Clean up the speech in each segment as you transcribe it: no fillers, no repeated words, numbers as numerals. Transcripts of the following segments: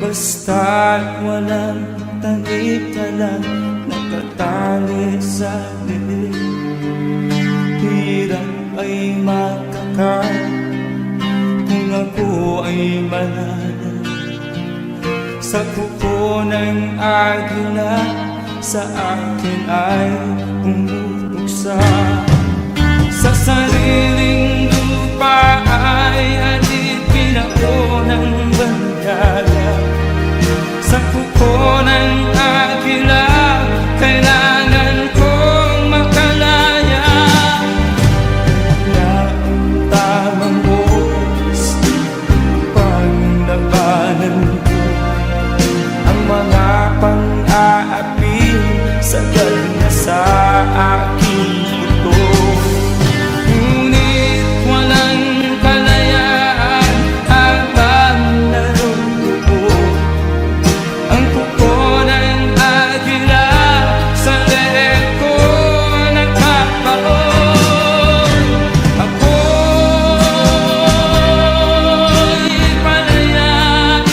Basta't walang tanik ka lang nakatali sa liig. Hirap ay makakain kung ako ay malala. Sa kuko ng agila sa akin ay umubuksa. Sa sariling lupa ay alipin ako ng bandaga. Sa kuko ng agila kailangan kong makalaya. Na ang tamang oras panglabanan ko ang mga pang-aapi sa na sa aking ito. Ngunit walang kalayaan habang naroon ang kuko ng agila sa leeg ko nagkakaroon. Ako'y palayain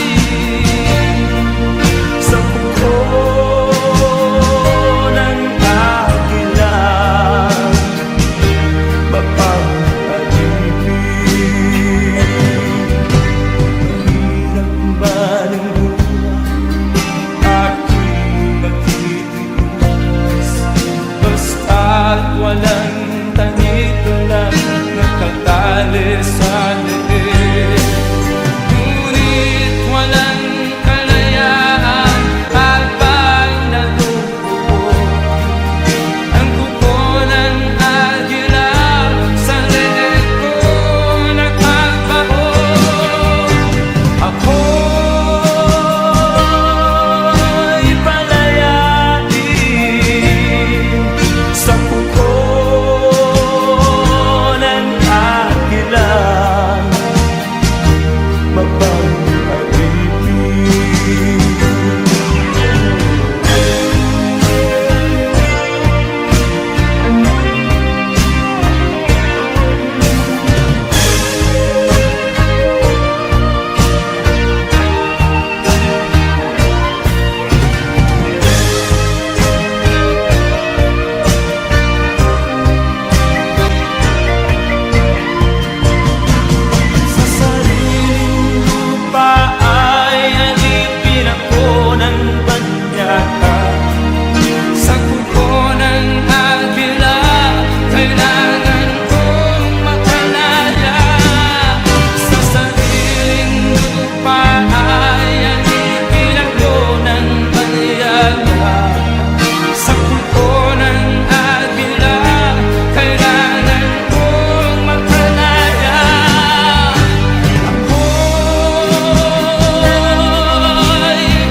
sa kuko ng agila. Mahirap ba ng aking magtitiis? Basta't walang tanik lang nakatali sa liig. Ngunit walang kalayaan habang naroon ang kuko ng agila sa leeg ko nagkakaroon. Ako'y palayain sa kuko ng agila. Sa sariling lupa ay alipin ako ng banyaga. Sa kuko ng agila kailangan kong makalaya. Sa sariling lupa ay alipin ako ng banyaga. Sa kuko ng agila kailangan kong makalaya. Ako'y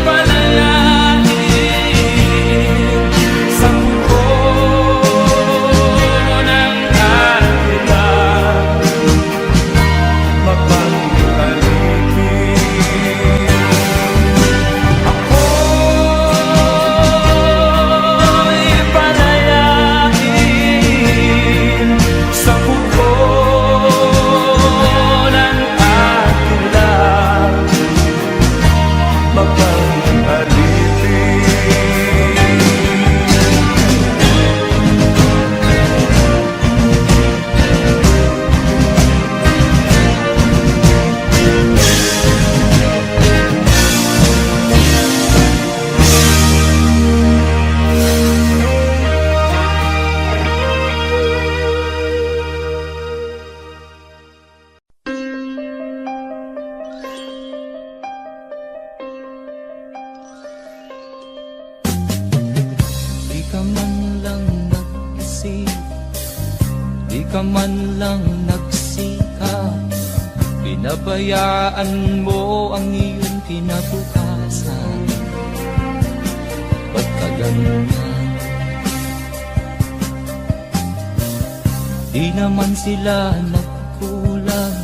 palayain sa kuko ng agila. Mapagpaligid ako'y palayain sa kuko ng agila. Di ka man lang nag-isip, di ka man lang nagsikap, pinabayaan mo ang iyong kinabukasan. Ba't ka ganyan? Di naman sila nagkulang,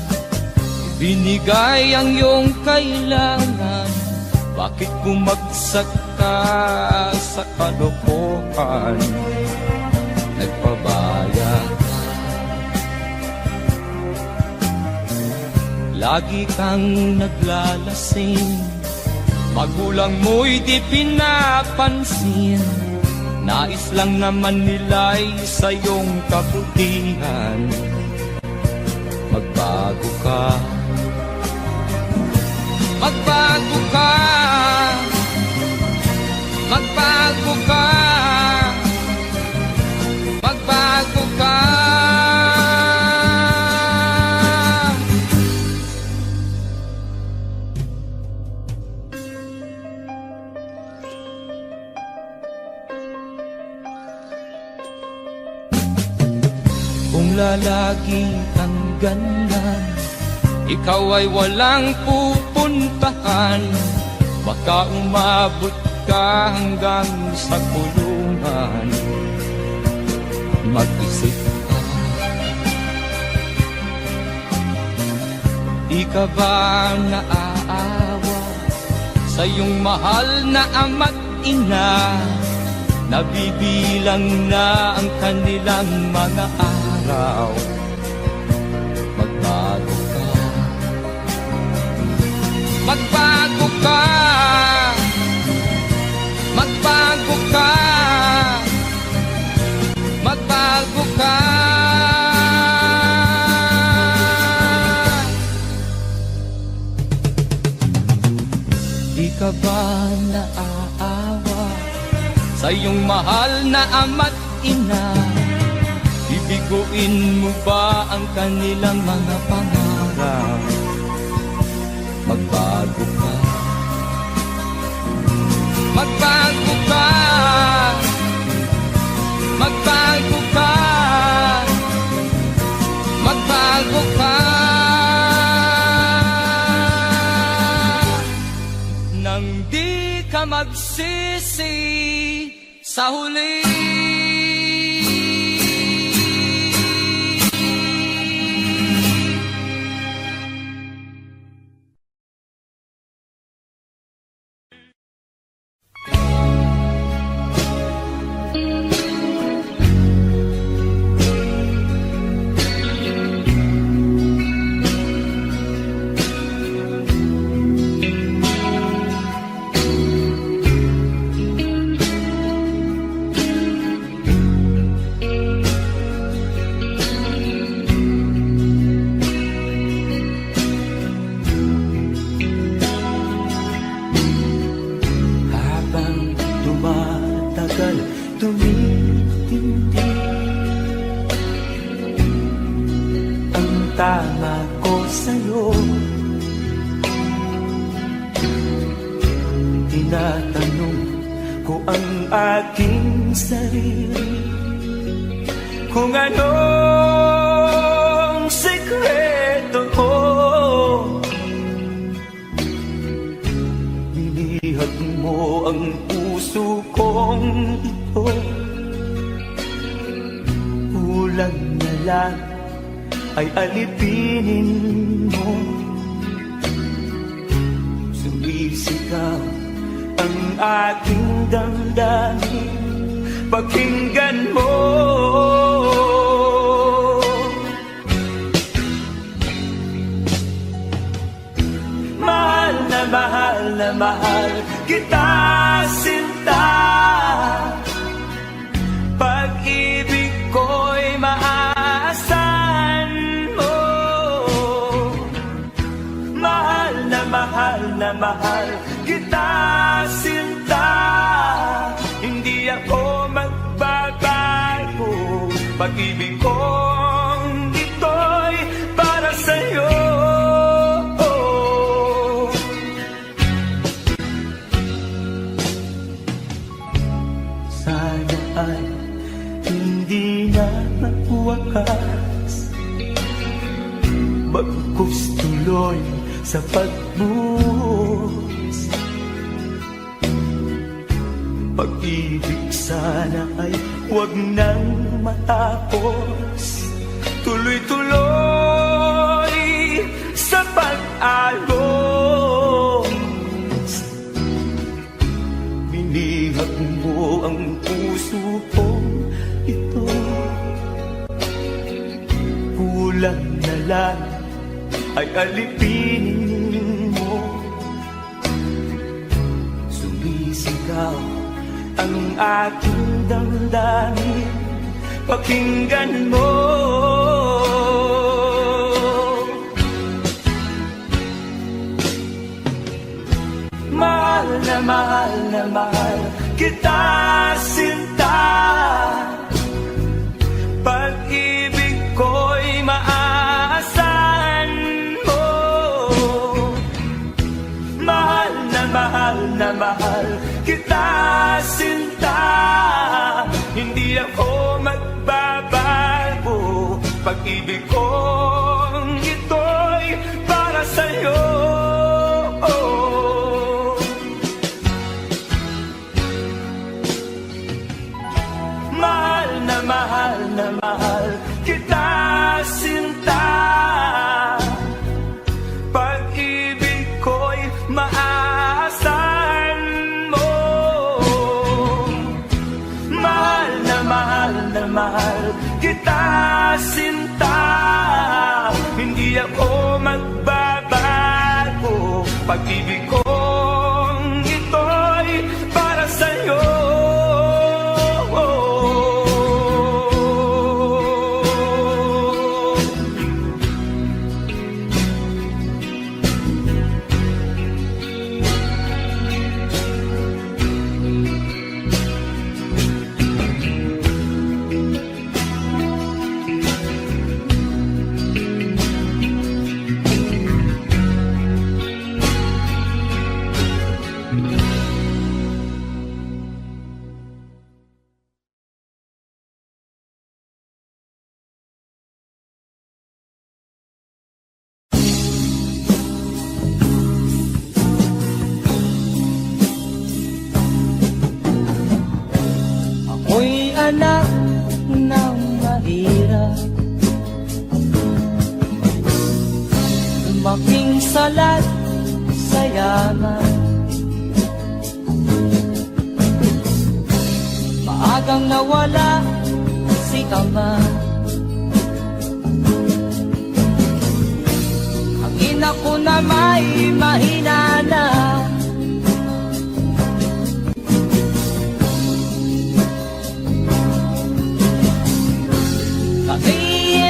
binigay ang iyong kailangan. Bakit bumagsak ka sa kalokohan? Nagpabaya ka, lagi kang naglalasing, Magulang mo'y di pinapansin, nais lang naman nila'y sa iyong kabutihan. Magbago ka, magbago ka, magbago ka, magbago ka. Kung lalagi kang ganyan, ikaw ay walang pupuntahan. Baka umabot ka hanggang sa kulungan. Mag-isip ka, di ka ba naaawa sa iyong mahal na ama't ina? Nabibilang na ang kanilang mga araw. Magbago ka, magbago ka, magbago ka, magbago ka. Di ka ba naaawa sa iyong mahal na ama't ina? Bibiguin mo ba ang kanilang mga pangarap? Magbago ka, magbago ka, magbago ka, magbago ka. Nang di ka magsisi sa huli. Tumitindi ang tama ko sa'yo. Tinatanong ko ang aking sarili kung anong sekreto ko. Nilihag mo ang puso kong ito. Kulang na lang ay alipinin mo. Sumisigaw ang aking damdamin, pakinggan mo. Mahal na mahal na mahal kita, sinta. Pag-ibig ko'y maaasahan mo. Mahal na mahal kita, sinta. Hindi ako magbabago. Pag-ibig kong ito'y para sa'yo. Sana ay hindi na magwakas, bagkus tuloy sa pagbuhos. Pag-ibig sana ay huwag nang matapos, tuloy-tuloy sa pag-agos. Binihag mo ang puso kong ito. Kulang na lang ay alipinin mo. aking damdamin, pakinggan mo. Mahal na mahal na mahal kita, sinta. Pag-ibig ko'y maaasahan mo. Mahal na mahal kita, sinta. Hindi ako magbabago. Pag-ibig kong ito'y para sa'yo. Mahal na mahal kita, sinta. Pag-ibig ko'y maaasahan mo. Mahal na mahal kita, sinta. Hindi ako magbabago. Pag-ibig kong ito'y para sa'yo. Ako'y anak ng mahirap, lumaking salat sa yaman. Maagang nawala si ama. Ang ina ko na may mahina na.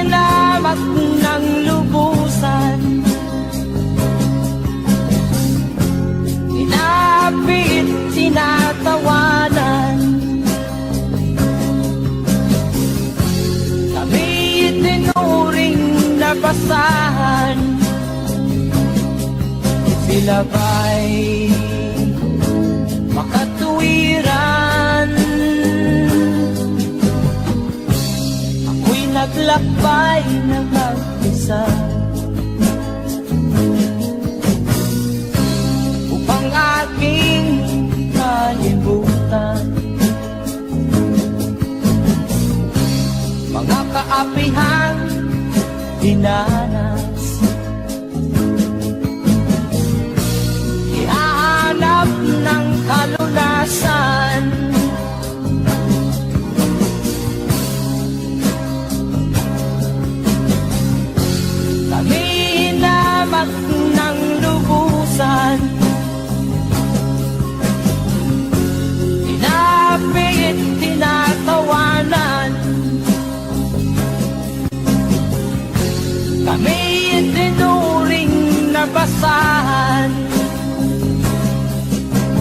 Inamak ng lubusan, inapit, tinatawanan. Kami itinuring na basahan. Sila ba'y makatuwiran? Naglakbay na mag-isa upang aking kalimutan mga kaapihan dinanas. Ihahanap ng kalunasan. Hinamak ng lubusan, inapit, tinatawanan. Kami itinuring na basahan.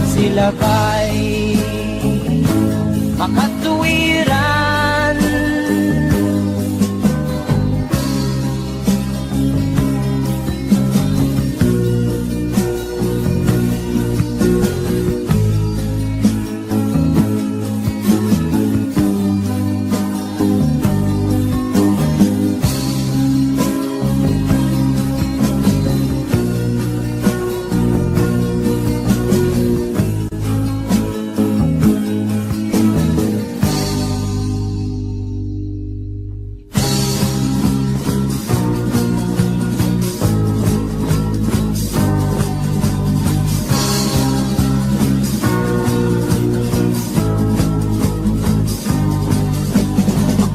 Sila ba'y makatuwiran?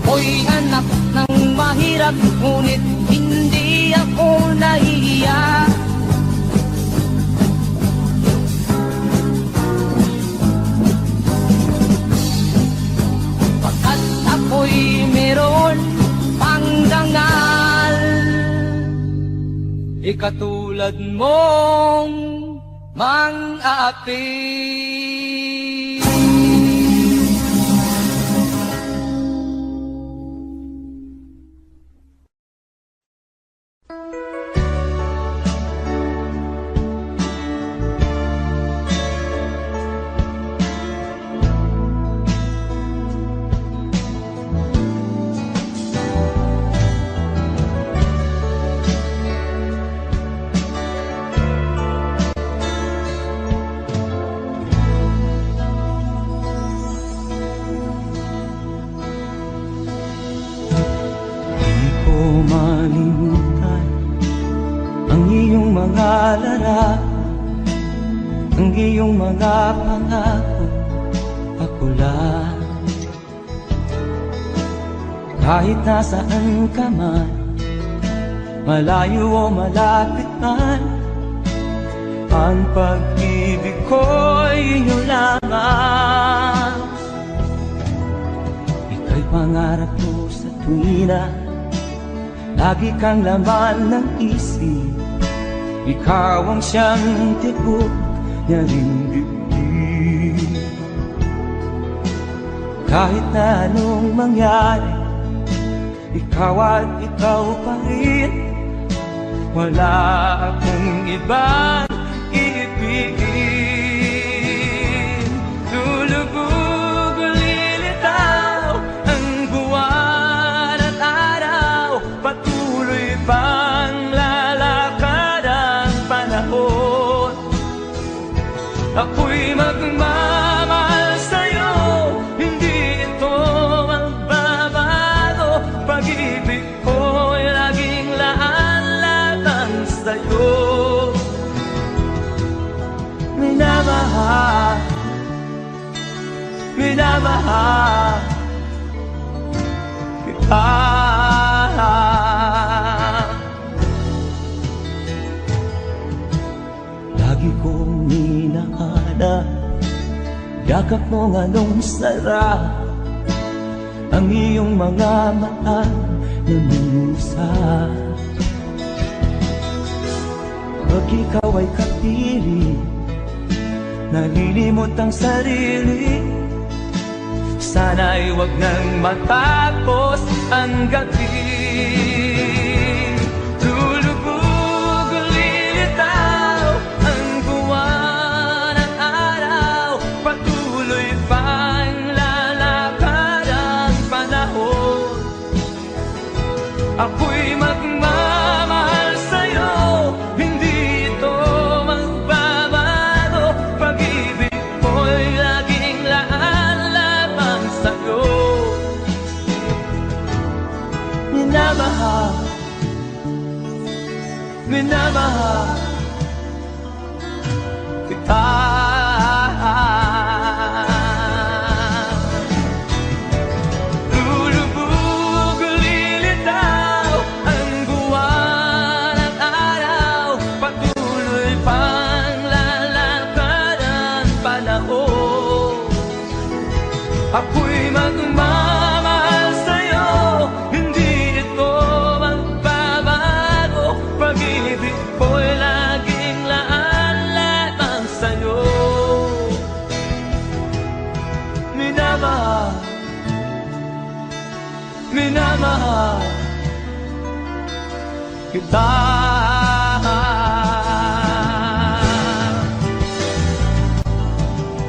Ako'y anak ng mahirap, ngunit hindi ako nahihiya. Di katulad mong mang-aapi. Di ko malimutan ang iyong mga larawan, ang iyong mga pangako, ako lang. Kahit nasaan ka man, malayo o malapit man, ang pag-ibig ko'y inyo lamang. Ika'y pangarap ko sa tuwina, lagi kang laman ng isip. Ikaw ang siyang tibok niya ring dibdib. Kahit na anong mangyari, ikaw at ikaw pa rin. Wala akong ibang iibigin. Lulubog o lilitaw ang buwan at araw, patuloy pang lalakad ang panahon. Ako'y magmamahal sa'yo, hindi ito magbabago. Pag-ibig ko'y laging laan-laan sa'yo. Minamahal, minamahal kita. Lagi kong hinahanap yakap mong anong sarap, ang iyong mga mata na musap. Pag ikaw ay kapiling, nalilimot ang sarili. Sana'y wag nang matapos ang gabi. Lulubog o lilitaw ang buwan at araw, patuloy pang lalakad ang panahon. Ako'y magmamahal sa'yo, hindi ito magbabago. Pag-ibig ko'y laging laan lamang sa'yo. Minamahal, minamahal kita. Lulubog o lilitaw ang buwan at araw, patuloy pang lalakad ang panahon. Ako'y magmamahal sa'yo, hindi ito magbabago. Pag-ibig ko'y laging laan lamang sa'yo. Minamahal, minamahal kita.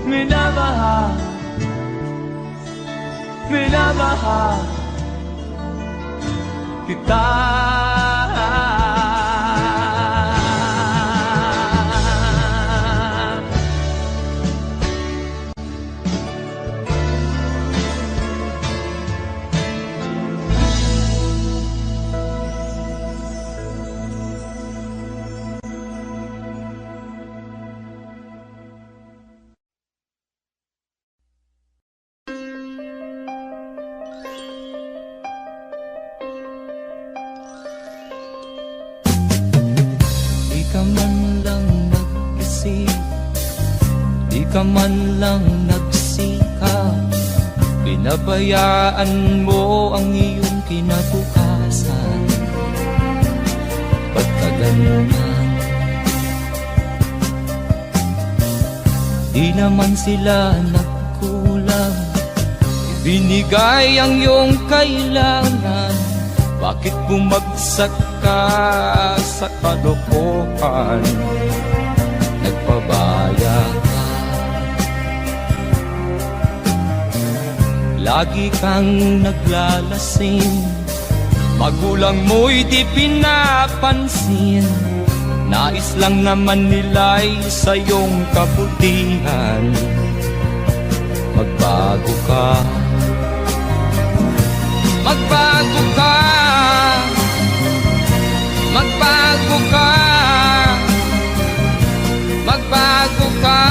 Minamahal, minamahal kita. Di ka man lang nag-isip, di ka man lang nagsikap, pinabayaan mo ang iyong kinabukasan. Pagkagal ganyan. Di naman sila nagkulang, ibinigay ang iyong kailangan. Bakit bumagsak ka sa kalokohan? Nagpabaya ka, lagi kang naglalasing, magulang mo'y di pinapansin. Nais lang naman nila'y sa iyong kabutihan. Magbago ka, magbago ka, magbago ka, magbago ka.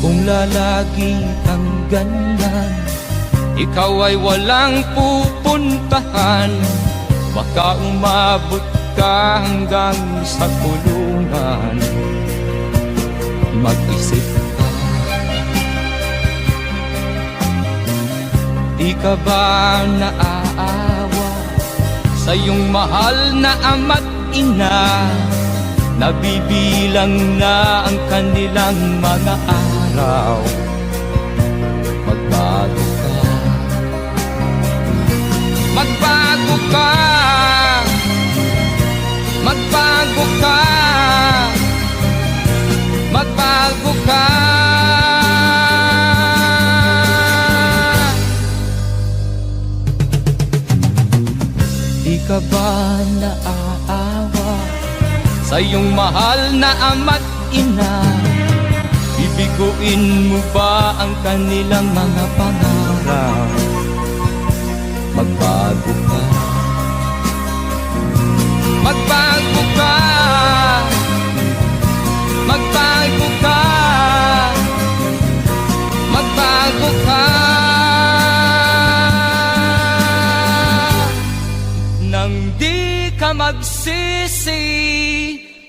Kung lalagi kang ganyan, ikaw ay walang pupuntahan. Baka umabot ka hanggang sa kulungan. Mag-isip ka, di ka ba naaawa sa iyong mahal na ama't ina? Nabibilang na ang kanilang mga araw. Magbago ka, magbago ka, magbago ka, magbago ka. Di ka ba naaawa sa iyong mahal na ama't ina? Bibiguin mo ba ang kanilang mga pangarap? Magbago ka, magbago ka, magbago ka, magbago ka. Nang di ka magsisi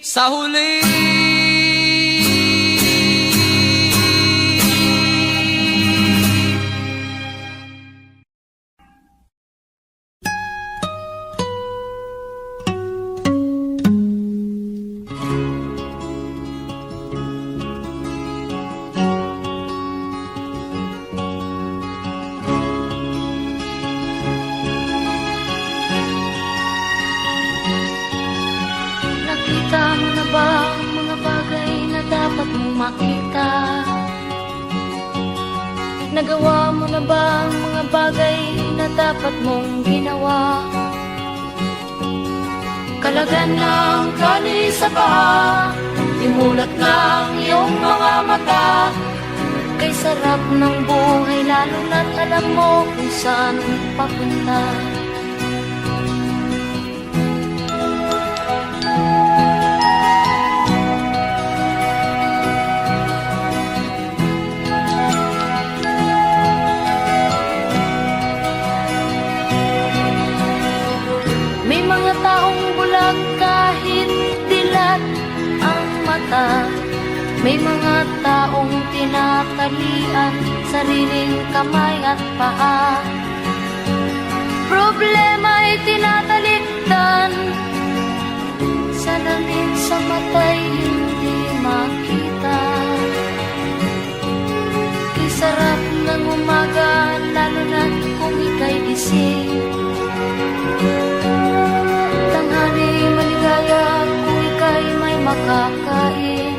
sa huli. Nakita mo na ba ang mga bagay na dapat mong makita? Nagawa mo na ba ang mga bagay na dapat mong ginawa? Kalagan ng kali sa paa, imulat ng iyong mga mata. Kay sarap ng buhay lalo na't alam mo kung saan papunta. May mga taong bulag kahit dilat ang mata. May mga taong tinatalian sariling kamay at paa. Problema'y tinatalikdan, salamin sa mata'y hindi makita. Kay sarap ng umaga lalo na kung ika'y gising. Tanghali maligaya kung ika'y may makakain.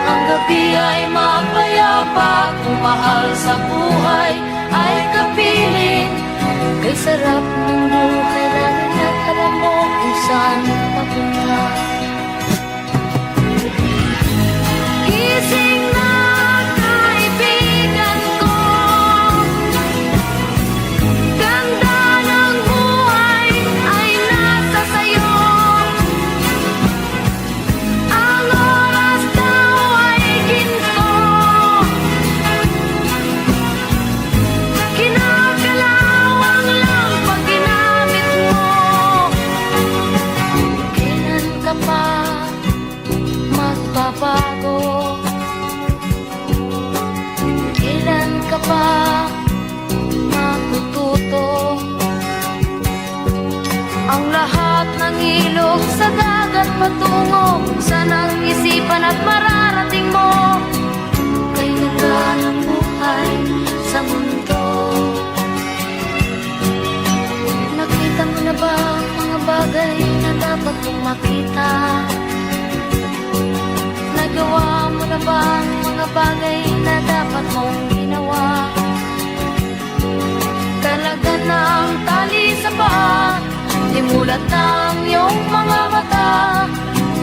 Ang gabi ay mapayapa kung mahal sa buhay ay kapiling. Kay sarap ng buhay lalo na't alam mo kung saan papunta. Gising na kaibigan ko, ganda ng buhay ay nasa sayo. Ang oras daw ay ginto, kinakalawang lang pag ginamit mo. lilipan at mararating mo. Kay ganda ng buhay sa mundo. Nakita mo na ba ang mga bagay na dapat mong makita? Nagawa mo na ba ang mga bagay na dapat mong ginawa? Talaga ng tali sa paa, limulat ng iyong mga mata.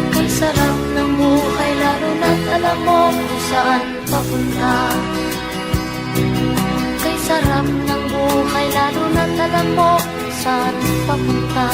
Kay sarap ng buhay lalo na't alam mo kung saan papunta. Kay sarap ng buhay lalo na't alam mo kung saan papunta.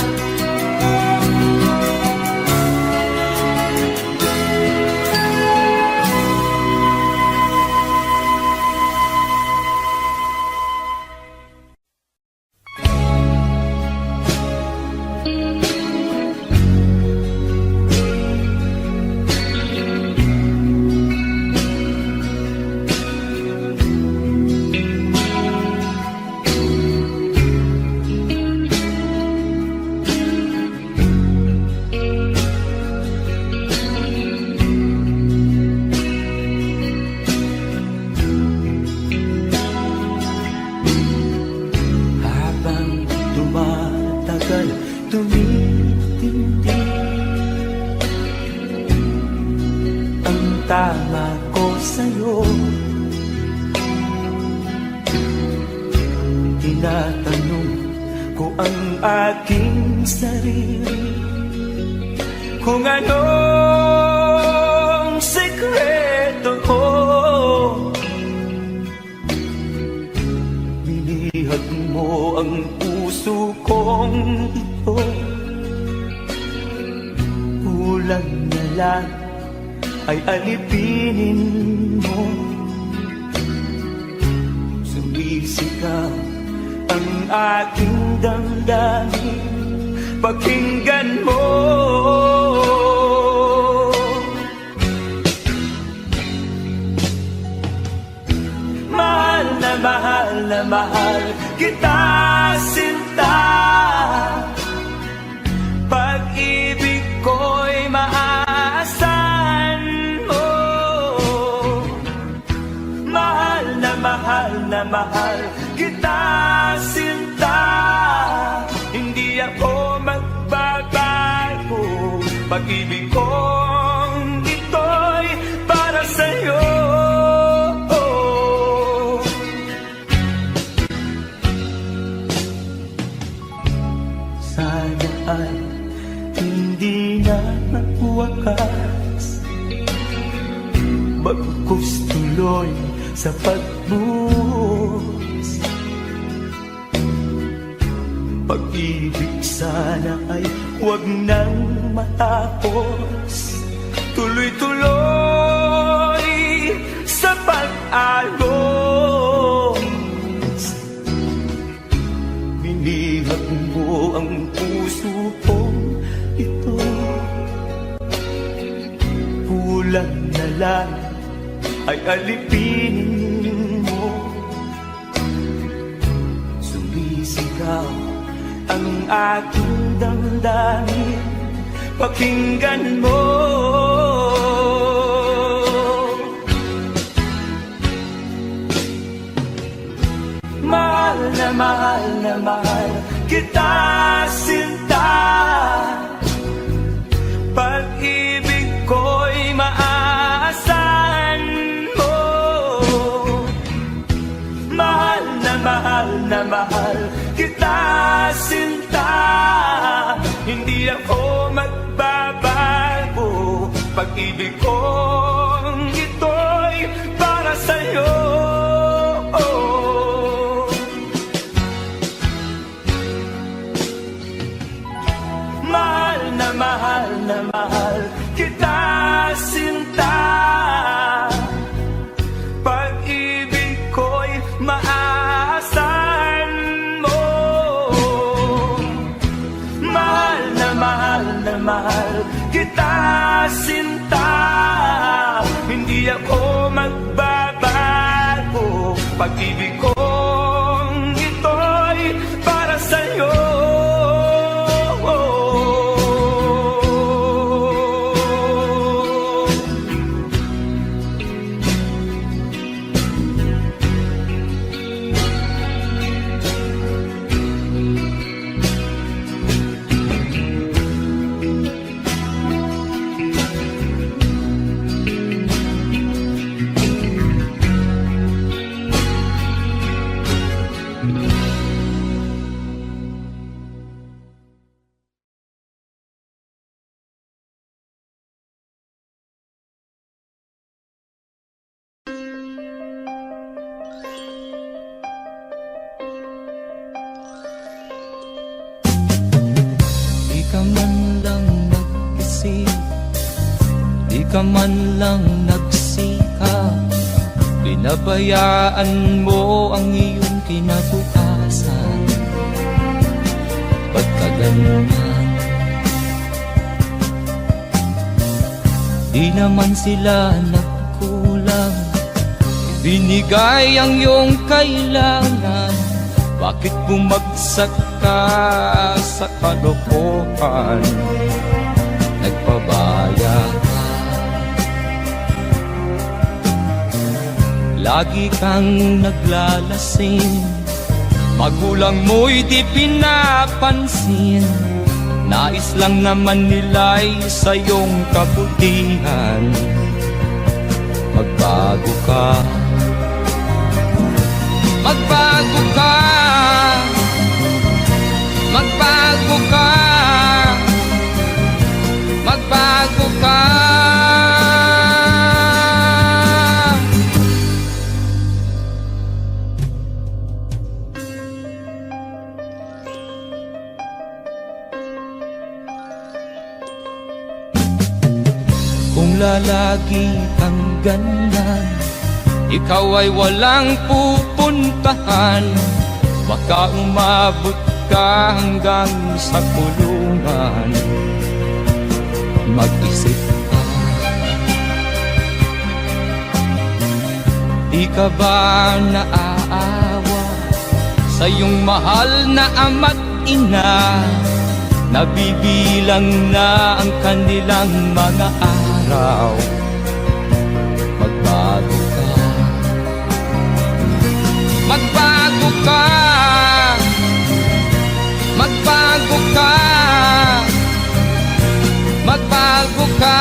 Tumitindi ang tama ko sa'yo. Tinatanong ko ang aking sarili kung anong sekreto ko. Binihag mo ang puso kong ito. Kulang na lang ay alipinin mo. Sumisigaw ang aking damdamin, pakinggan mo. Mahal na mahal na mahal kita, sinta. Pag-ibig ko'y maaasahan mo. Mahal na mahal kita, sinta. Hindi ako magbabago. Pag-ibig kong ito'y para sa'yo. Sana ay hindi na magwakas, bagkus tuloy sa pagbuhos. Pag-ibig sana ay huwag nang matapos, tuloy-tuloy sa pag-alos. Binihag mo ang puso kong ito. Kulang na lang ay alipinin mo. Sumisigaw ang aking damdamin, pakinggan mo. Mahal na mahal kita, sinta. Pag-ibig ko'y maaasahan mo. Mahal na mahal kita, sinta. Hindi ako magbabago. Pag-ibig kong ito'y para sa'yo. Mahal na mahal kita, sinta. Pag-ibig ko'y maaasahan mo. Mahal na mahal kita, sinta. Hindi ako magbabago. Pag-ibig kong ito'y para sa'yo. ka man lang nagsikap, pinabayaan mo ang iyong kinabukasan. Ba't ka ganyan? Di naman sila nagkulang, binigay ang iyong kailangan. Bakit bumagsak ka sa kalokohan? Nagpabaya ka, lagi kang naglalasing, magulang mo'y di pinapansin. Nais lang naman nila'y sa iyong kabutihan. Magbago ka, magbago ka, magbago ka, magbago ka. Kung lalagi kang ganyan, ikaw ay walang pupuntahan. Baka umabot ka hanggang sa kulungan. Mag-isip ka, di ka ba naaawa sa iyong mahal na ama't ina? Nabibilang na ang kanilang mga araw. Magbago ka, magbago ka, magbago ka, magbago ka.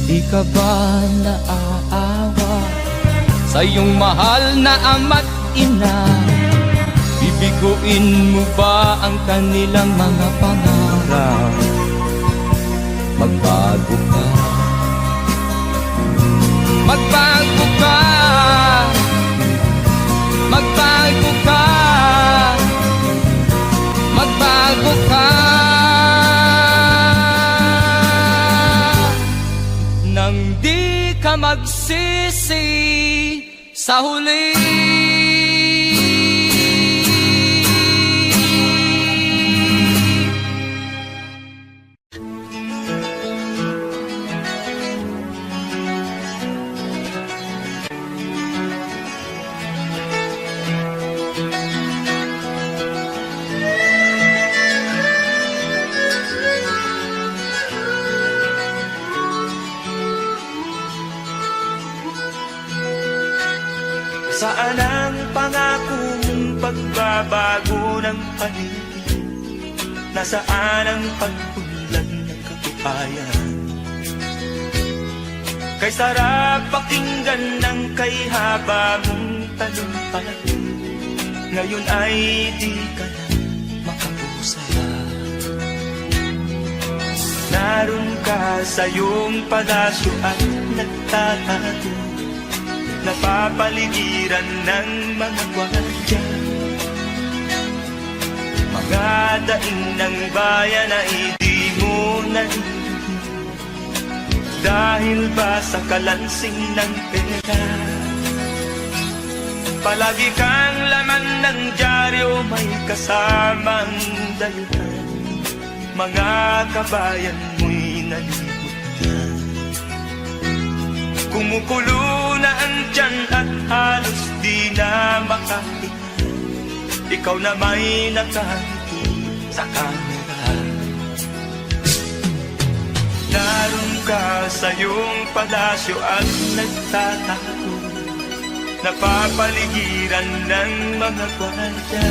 Di ka ba naaawa sa iyong mahal na ama't ina? Bibiguin mo ba ang kanilang mga pangarap? Magbago ka, magbago ka, magbago ka, magbago ka. Nang di ka magsisi sa huli. Saan ang pangako mong pagbabago ng paligid? Nasaan ang pagpunlan ng katibayan? Kay sarap pakinggan ng kay haba mong talumpay, ngayon ay di ka na makapusa. Naroon ka sa iyong palasyo at nagtatago, napapaligiran ng mga gwardiya. Mga daing ng bayan na hindi mo narinig, dahil ba sa kalansing ng pera? Palagi kang laman ng dyaryo, may kasamang dahilan. Mga kabayan mo'y nalibot na. Kumukulo na ang tiyan at halos di na makahinga. Ikaw na may nakangiti sa kamera. Naroon ka sa iyong palasyo at nagtatago, napapaligiran ng mga gwardiya.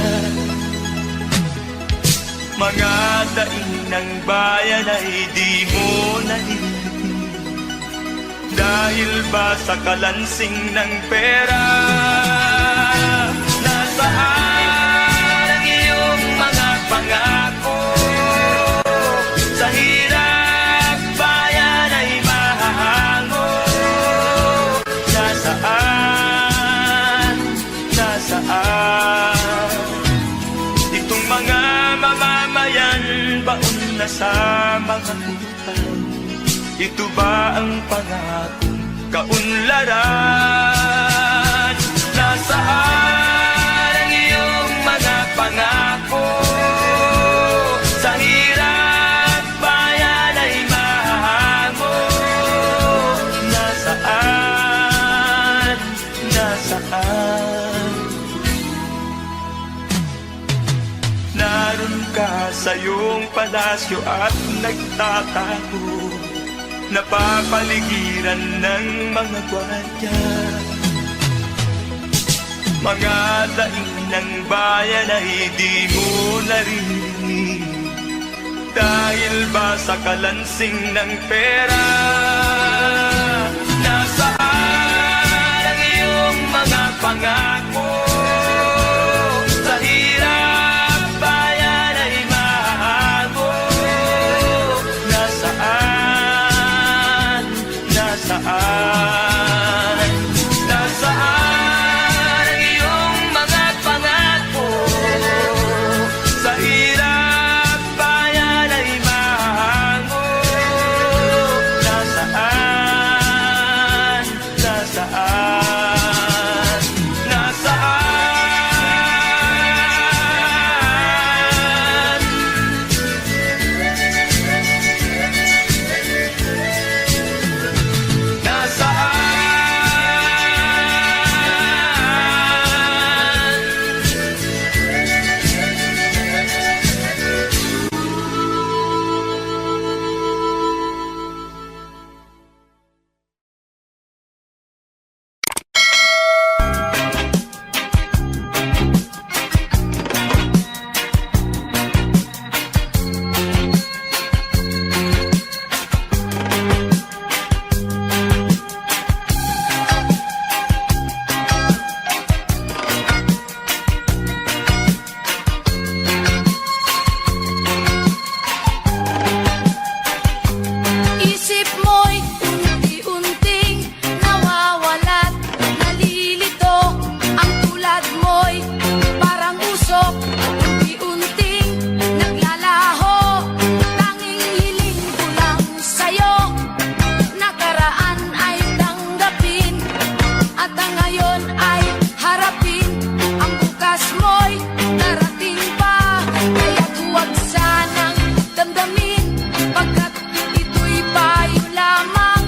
Mga daing ng bayan ay di mo narinig, dahil ba sa kalansing ng pera? Nasaan ang iyong mga pangako? Sa hirap bayan ay mahahango. Nasaan? Nasaan? Itong baon na sa mga utang. Ito ba ang pangakong kaunlaran? Nasaan ang iyong mga pangako? Sa hirap bayan ay mahango. Nasaan? Nasaan? Naroon ka sa iyong palasyo at nagtatago, napapaligiran ng mga gwardiya. Mga daing ng bayan ay di mo naririnig, dahil ba sa kalansing ng pera? Nasaan ang iyong mga pangako? Sa hirap bayan ay mahago. Nasaan? Nasaan? Nasaan ang iyong mga pangako? Sa hirap bayan ay mahango. Nasaan? Nasaan? Nasaan? Nasaan? Isip mo'y unti-unting nawawalat, nalilito. Ang tulad mo'y parang usok, unti-unting naglalaho. Tanging hiling ko lang sa'yo, nakaraan ay tanggapin, at ang ngayon ay harapin. Ang bukas mo'y darating pa, kaya't huwag sanang damdamin, pagkat ito'y payo lamang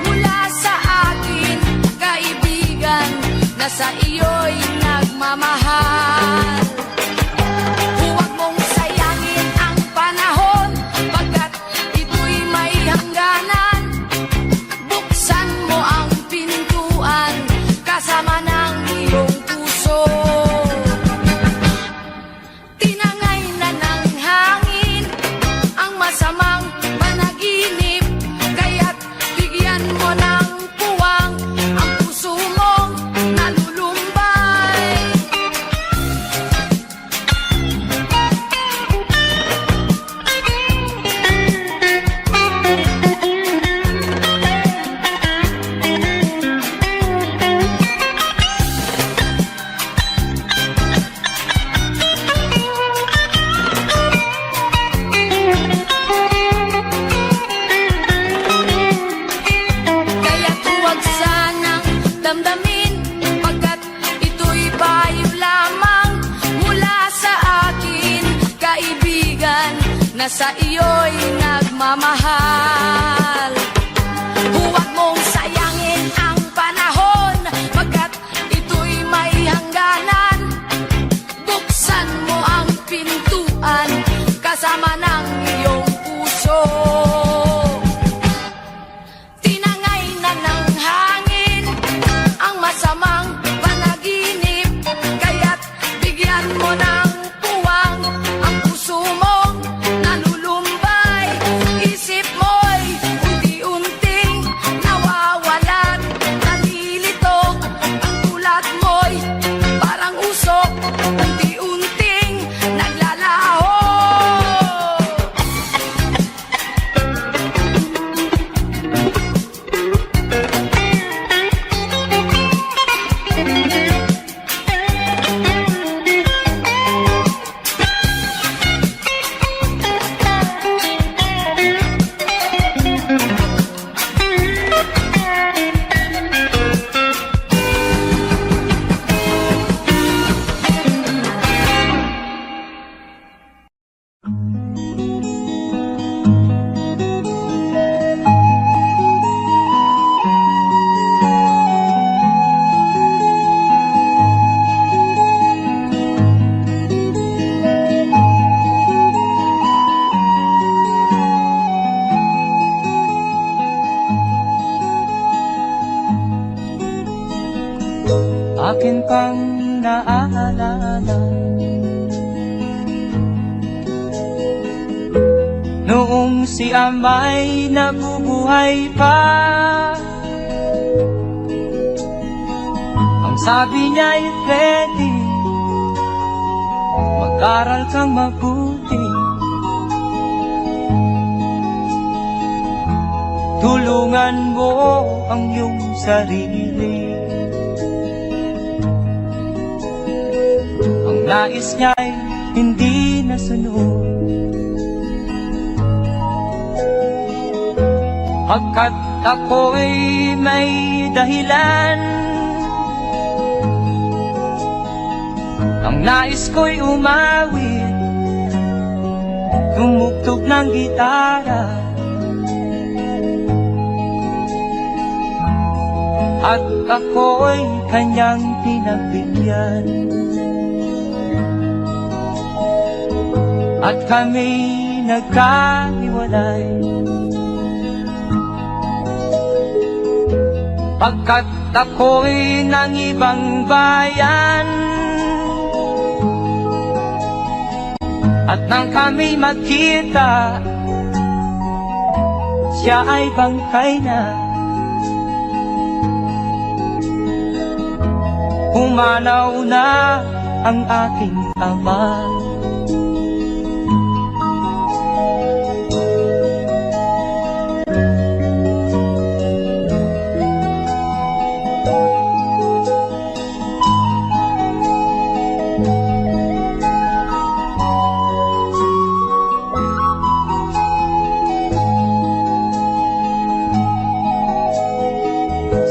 mula sa akin, kaibigan, na sa iyo'y nagmamahal. Huwag mong sayangin ang panahon, pagkat ito'y may hangganan. Buksan mo ang pintuan, kasama ng iyong puso. Tinangay na ng hangin ang masamang panaginip, kaya't bigyan mo ng puwang ang puso mong nalulumbay. Kaya't huwag sanang damdamin, pagkat ito'y payo lamang mula sa akin, kaibigan, na sa iyo'y nagmamahal. Huwag mong sayangin ang panahon, pagkat ito'y may hangganan. Buksan mo ang pintuan, kasama ng iyong puso. Tinangay na ng hangin ang masamang panaginip, kaya't bigyan mo ng puwang ang puso mong nalulumbay. Isip mo'y unti-unting nawawalan, nalilito. Ang tulad mo'y parang usok, unti-unting naglalaho. Noong si Amay nabubuhay pa, ang sabi niya ay ready, mag-aral kang mabuti, tulungan mo ang iyong sarili. Ang nais niya'y hindi nasunod, pagkat ako'y may dahilan. Ang nais ko'y umawit, tumugtog ng gitara, at ako'y kanyang pinagbigyan. At kami nagkahiwalay, pagkat ako'y ng ibang bayan. At nang kami magkita, siya ay bangkay na. Pumanaw na ang aking ama.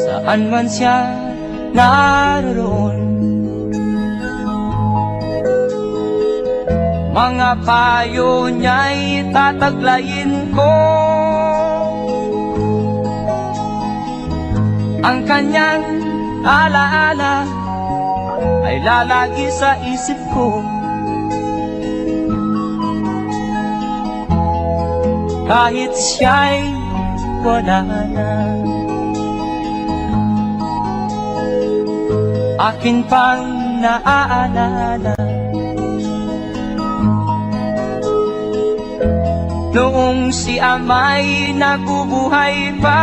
Saan man siya naroon, mga payo niya'y tataglayin ko. Ang kanyang alaala ay lalagi sa isip ko, kahit siya'y wala na. Akin pang naaalala noong si Amay nabubuhay pa,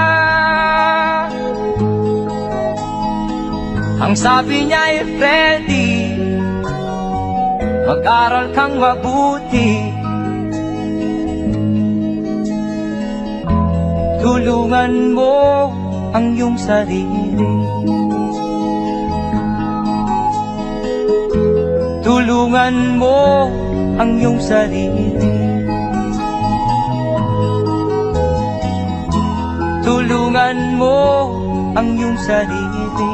ang sabi niya ay ready, mag-aral kang mabuti, tulungan mo ang iyong sarili. Tulungan mo ang iyong sarili. Tulungan mo ang iyong sarili.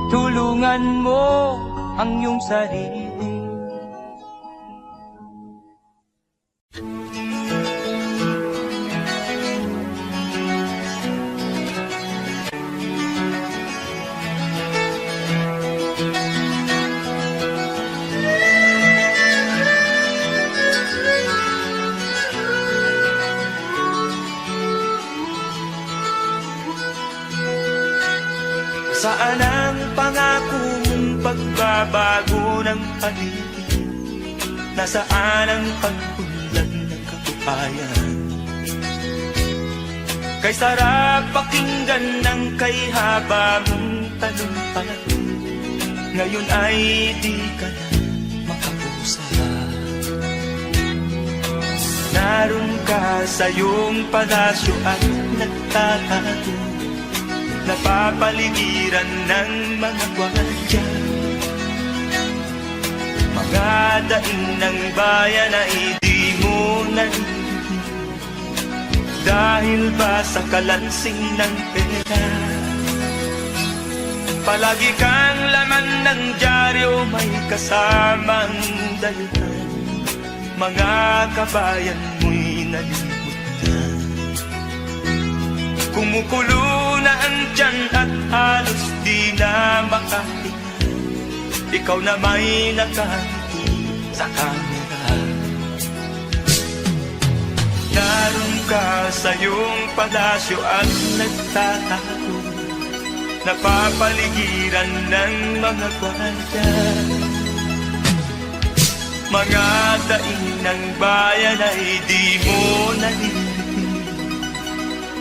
Tulungan mo ang iyong sarili. Saan ang pangako mong pagbabago ng paligid? Nasaan ang pagpunlan ng kabuhayan? Kay sarap pakinggan ng kay haba mong talumpay, ngayon ay di ka na makapusa. Naroon ka sa iyong palasyo at nagtatago, napapaligiran ng mga gwardiya, mga daing ng bayan na hindi mo narinig, dahil ba sa kalansing ng pera? Palagi kang laman ng dyaryo, may kasamang dahilan, mga kabayan mo'y nalimutan. Kumukulo na ang tiyan at halos di na makahinga, ikaw na may nakangiti sa kamera. Naroon ka sa iyong palasyo at nagtatago, napapaligiran ng mga gwardiya, Mga daing ng bayan ay di mo naririnig,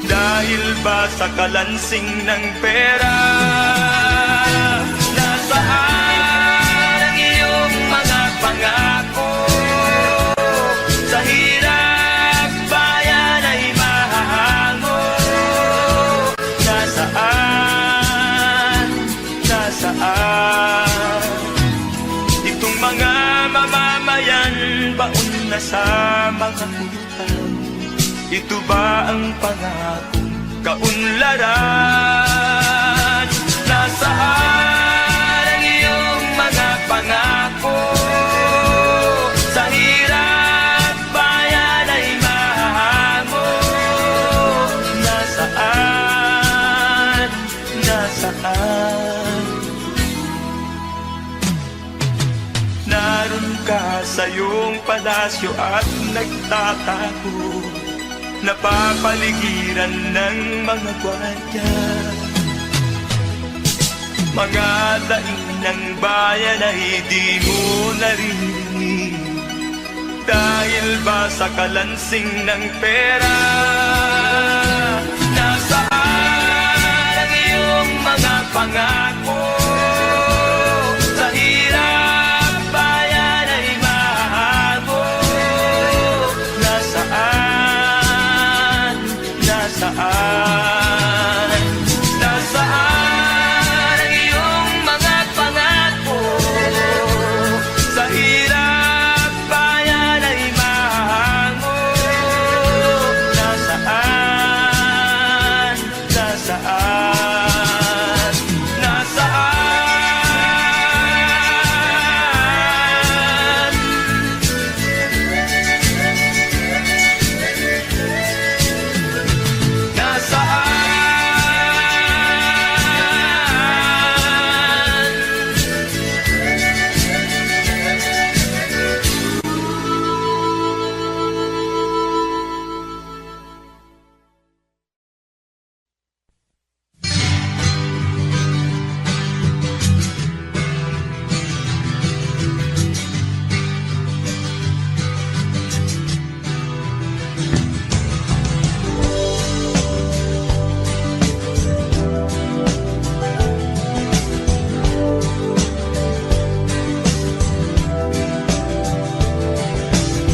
dahil ba sa kalansing ng pera? Nasaan ang iyong mga pangako? Sa hirap bayan ay mahahango. Nasaan, nasaan itong mga mamamayan, baon na sa mga utang? Ito ba ang pangakong kaunlaran? Nasaan ang iyong mga pangako? Sa hirap bayan ay mahahango. Nasaan, nasaan? Naroon ka sa iyong palasyo at nagtatago, napapaligiran ng mga gwardiya. Mga daing ng bayan ay di mo naririnig, dahil ba sa kalansing ng pera? Nasaan ang iyong mga pangako? Sa hirap bayan ay mahago. Nasaan, nasaan, nasaan ang iyong mga pangako? Sa hirap bayan ay mahango. Nasaan, nasaan, nasaan?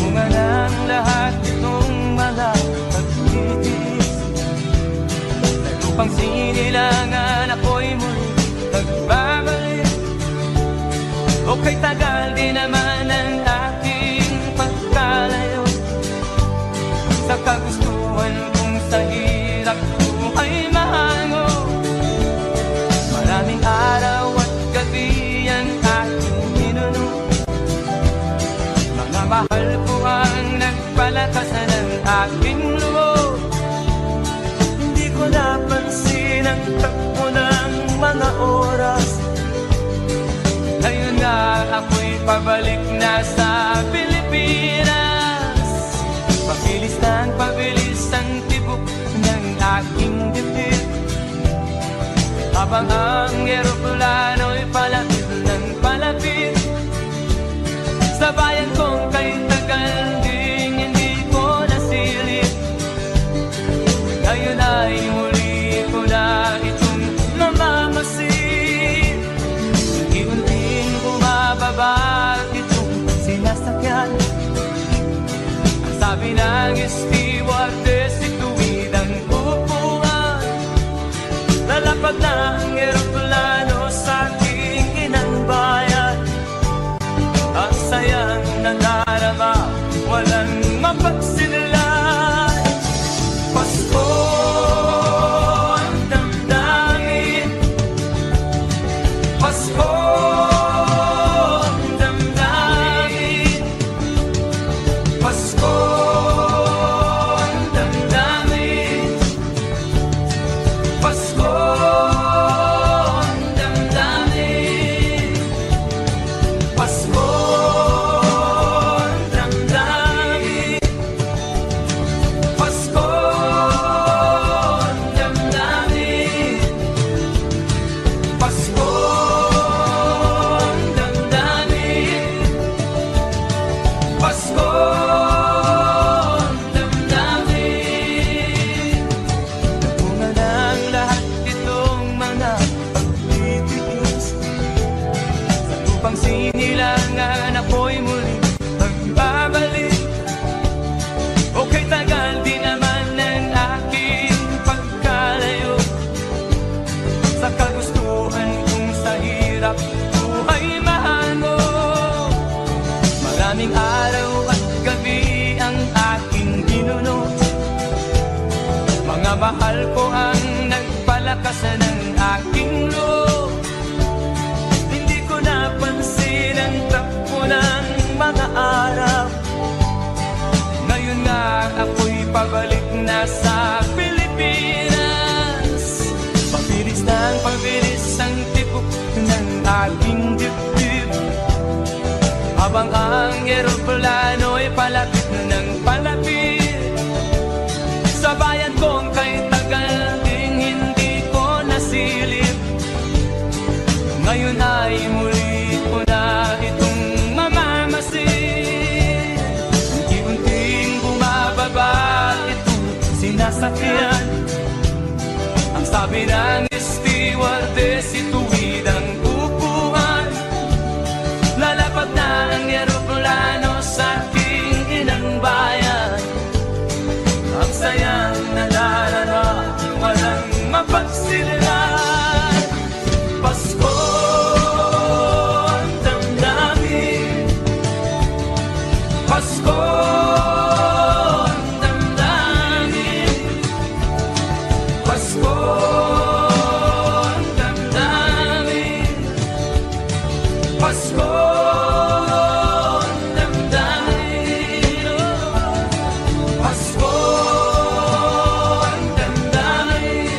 Bunga ng lahat itong mga pagtitis, upang sinilangan ako'y muli nagbabalik. O kay tagal din naman ang aking pagkalayo sa kagustuhan kong sa hirap buhay mahango. Maraming araw at gabi ang aking minuno, mga mahal ko ang nagpalakasan ng aking loob. Hindi ko napansin ang takbo ng mga oras. Ngayon nga ako'y pabalik na sa Pilipinas. Pabilis ang tibok ng aking dibdib, habang ang eroplano'y palapit ng palapit sa bayan kong kay tagal ding hindi ko nasilip. Ngayon ay muli ko na itong namamasid. Unti-unting bumababa itong sinasakyan. Ang sabi ng stewardess, ituwid ang upuan. Lalapag na ang eroplano sa aking inang bayan. Ang sayang nadarama, walang mapagsinilay. Pasko ang damdamin, Pasko ang damdamin, Pasko Maraming araw at gabi ang aking binunot. Mga mahal ko ang nagpalakas ng aking loob. Hindi ko napansin ang takbo ng mga araw. Ngayon nga ako'y pabalik na sa Pilipinas. Pabilis ang tibok ng aking dibdib, habang ang eroplano'y palapit ng palapit sa bayan kong kay tagal ding hindi ko nasilip. Ngayon ay muli ko na itong mamamasid. Unti-unting bumababa itong sinasakyan. Ang sabi ng stewardess, ituwid ang upuan. Lalapag na ang eroplano sa aking inang bayan. Ang sayang nadarama, walang mapagsilan. Pasko ang damdamin, Pasko ang damdamin, Pasko ang damdamin, Pasko ang damdamin, Pasko ang damdamin,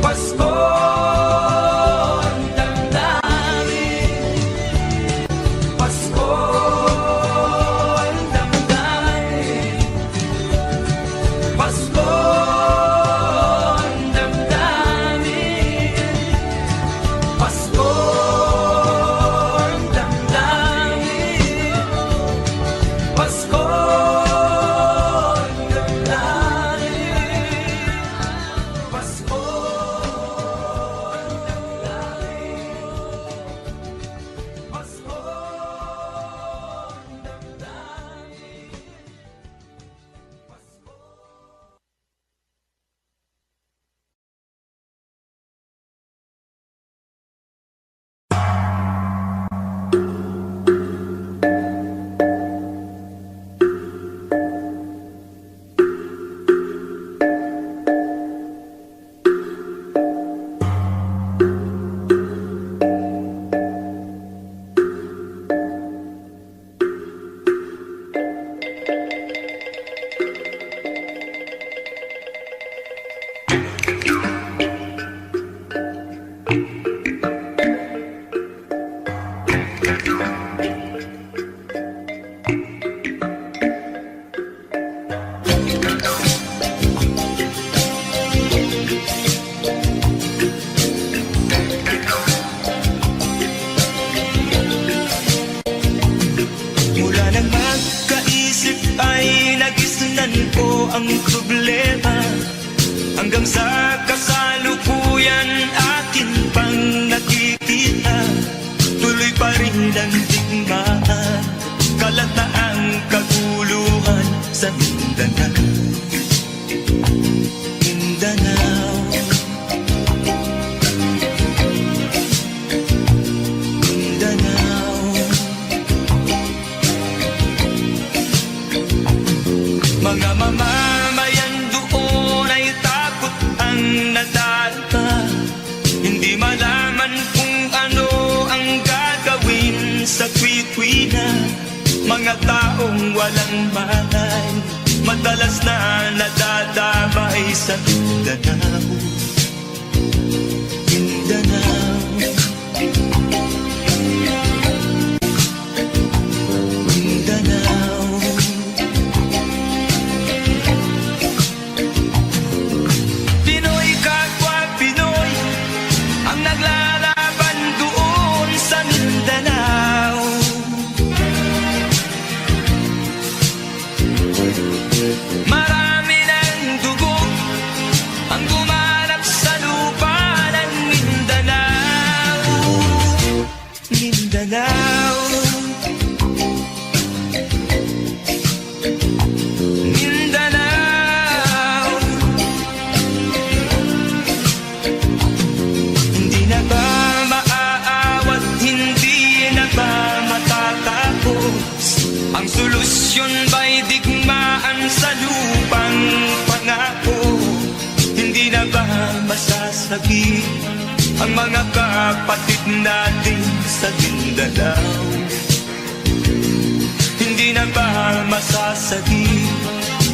Pasko ang damdamin, Pasko ang damdamin, Pasko ang damdamin, Pasko ang damdamin, Pasko ang damdamin, Pasko ang damdamin, Pasko ang damdamin. Mula nang magkaisip ay nagisnan ko ang problema, hanggang sa kasalukuyan akin pang nakikita. Tuloy pa rin ang digmaan, kalataang kaguluhan sa Mindanao. Mindanao, Mindanao. Mga mamamayan doon ay takot ang nadarama. Hindi malaman kung ano ang gagawin sa kwikwi na. Mga taong walang malay, madalas na nadadamay sa Mindanao. Mindanao, Mindanao. Pinoy kapwa Pinoy ang naglalaban doon sa Mindanao. Marami ng dugo ang gumanap sa lupa ng masasagi ang mga kapatid natin sa Mindanao. Hindi na ba masasagi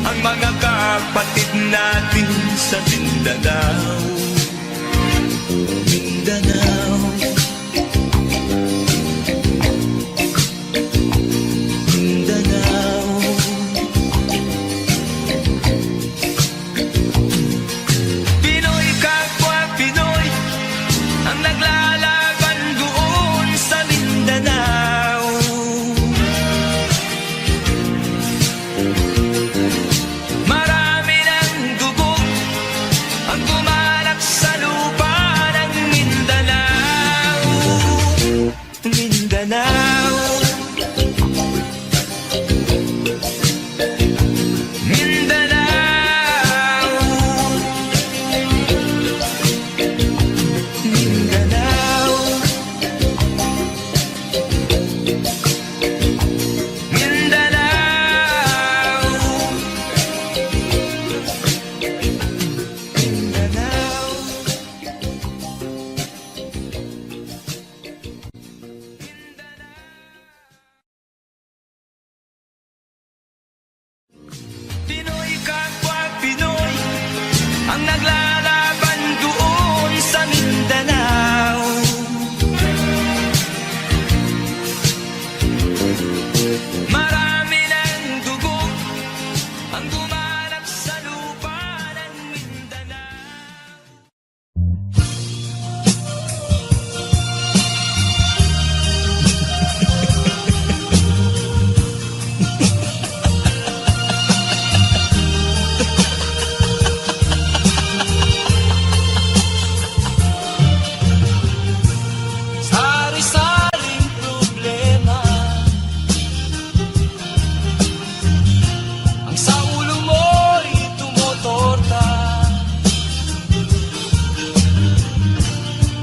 ang mga kapatid natin sa Mindanao? Mindanao, Mindanao. Pinoy kapwa Pinoy ang naglalaban doon sa Mindanao. Marami ng dugo ang gumalak sa lupa ng Mindanao. Mindanao, Mindanao, Mindanao, Pinoy kapwa Pinoy ang naglalaban doon sa Mindanao. Marami ng dugo ang gumalak sa lupa ng Mindanao. Sari-saring problema ang sa ulo mo'y tumutorta.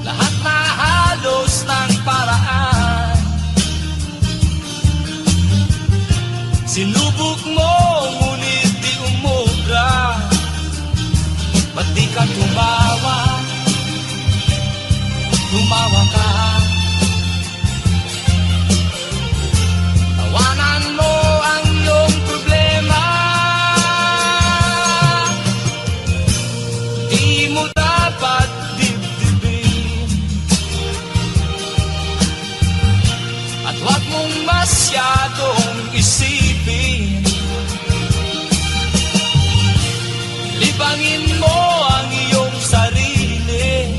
Lahat na halos ng paraan sinubok mo, ngunit di umubra. Ba't di ka tumawa? Tumawa ka. Tawanan mo ang iyong problema. Di mo dapat dibdibin at huwag mong masyadong isipin. Libangin mo ang iyong sarili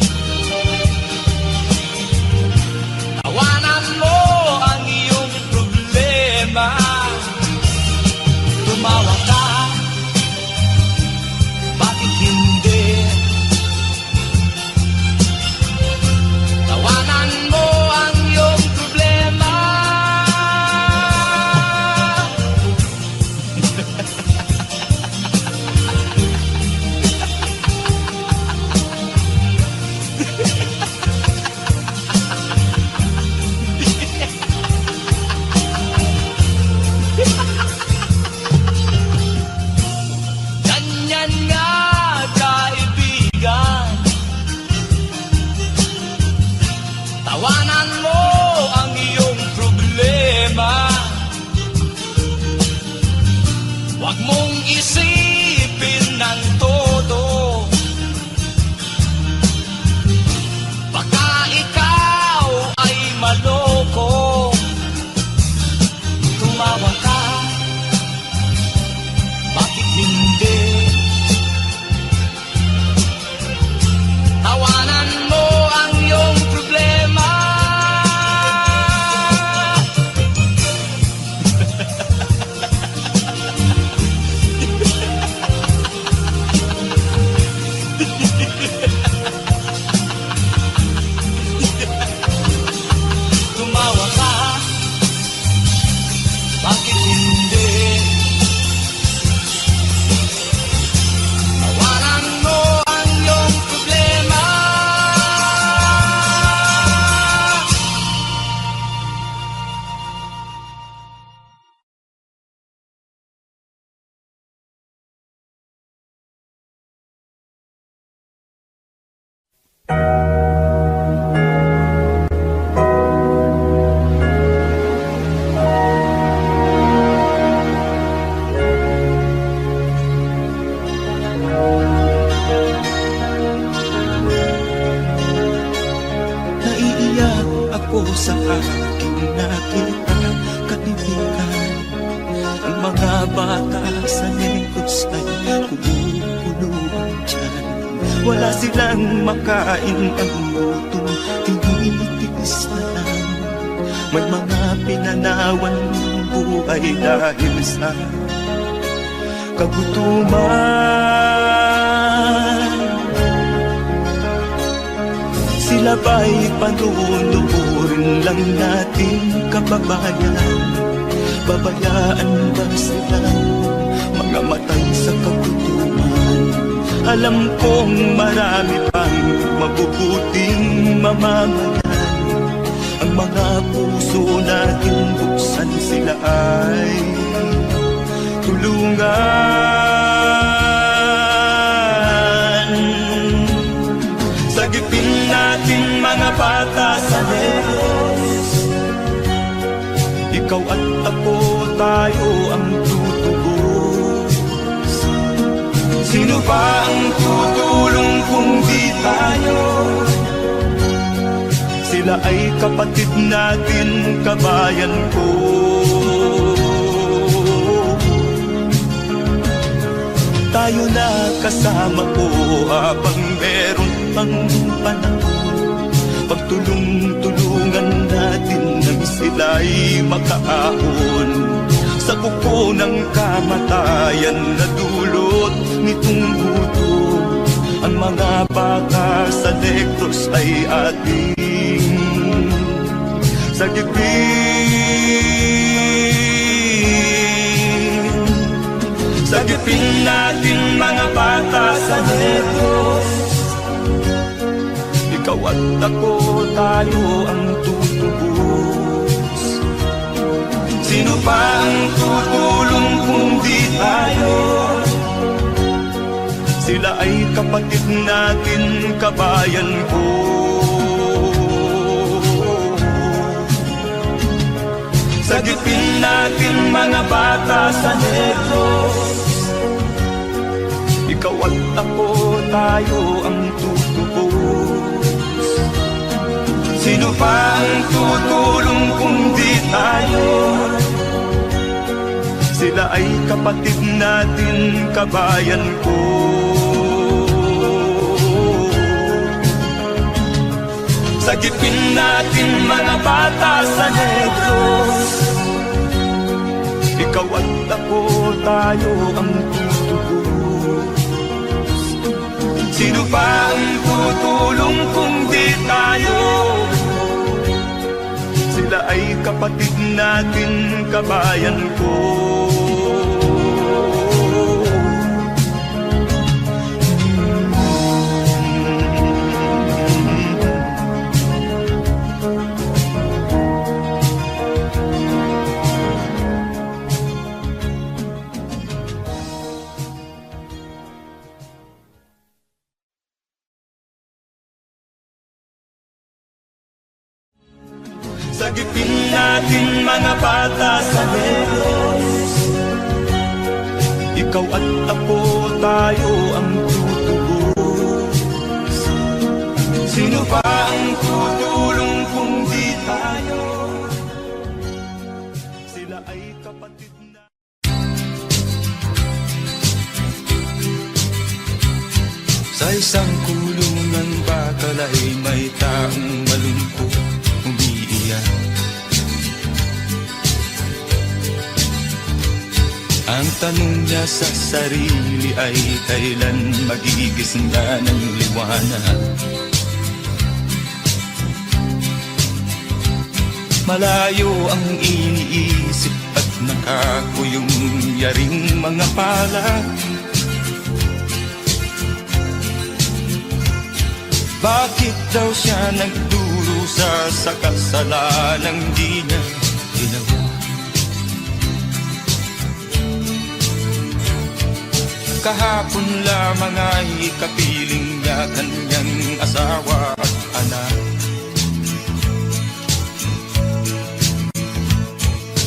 Naiiyak ako sa aking nakita, kaibigan. Ang mga bata sa Negros ay kumukulong dyan. Wala silang makain, ang gutom tinitiis na lang. May mga pinanawan ng buhay dahil sa kagutuman. Sila ba'y panunurin lang natin, kababayan? Babayaan ba silang mga matay sa kagutuman? Alam kong marami pang mabubuting mamamayan. Ang mga puso natin buksan, sila ay tulungan. Sagipin natin mga bata sa Negros. Ikaw at ako, tayo ang tutubos. Sino ba ang tutulong kung di tayo? Sila ay kapatid natin, kabayan ko. Tayo na kasama ko habang meron pang panahon. Pagtulong-tulungan natin nang sila'y makaahon sa kuko ng kamatayan na dulot nitong gutom. Ang mga bata sa Negros ay ating sagipin. Sagipin natin mga bata sa Negros. Ikaw at ako, tayo ang tutubos. Sino pa ang tutulong kung di tayo? Sila ay kapatid natin, kabayan ko. Sagipin natin mga bata sa Negros. Ikaw at ako, tayo ang tutubos. Sino pa ang tutulong kung di tayo? Sila ay kapatid natin, kabayan ko. Sagipin natin mga bata sa Negros. Ikaw at ako, tayo ang tutubos. Sino pa ang tutulong kung di tayo? Sila ay kapatid natin, kabayan ko. Sagipin natin mga bata sa Negros. Ikaw at ako, tayo ang tutubos. Sino pa ang tutulong kung di tayo? Sila ay kapatid na. Sa isang kulungan bakal ay may taong malungkot umiiyak. Ang tanong niya sa sarili ay kailan magigising na ng liwanag. Malayo ang iniisip at nakakuyong yaring mga palad. Bakit daw siya nagdurusa sa kasalanang di niya ginawa? Kahapon lamang ay kapiling niya kanyang asawa. asawa at anak.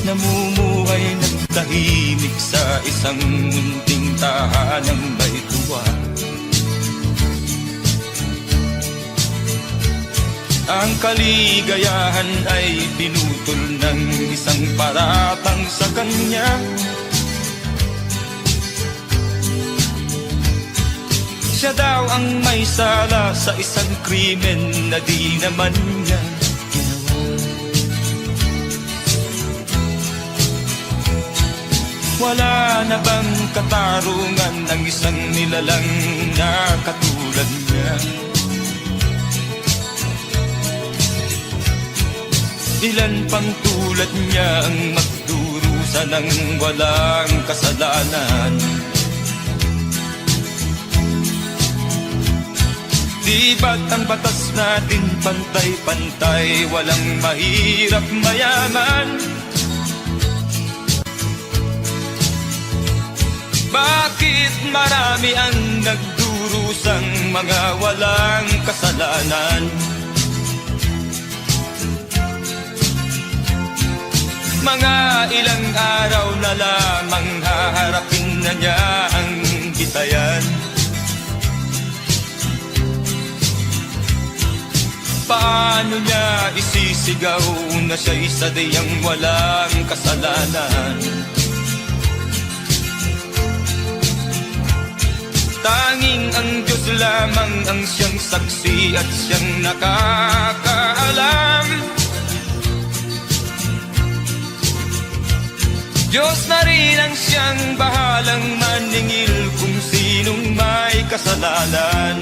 Namumuhay ng tahimik sa isang munting tahanang may tuwa. Ang kaligayahan ay pinutol ng isang paratang sa kanya. Siya daw ang may sala sa isang krimen na di naman niya ginawa. Wala na bang katarungan ng isang nilalang na katulad niya? Ilan pang tulad niya ang magdurusa ng walang kasalanan? Di ba't ang batas natin pantay-pantay, walang mahirap mayaman? Bakit marami ang nagdurusang mga walang kasalanan? Mga ilang araw na lamang haharapin na niya ang bitayan. Paano niya isisigaw na siya isa diyang walang kasalanan? Tanging ang Diyos lamang ang siyang saksi at siyang nakakaalam. Diyos na rin ang siyang bahalang maningil kung sinong may kasalanan.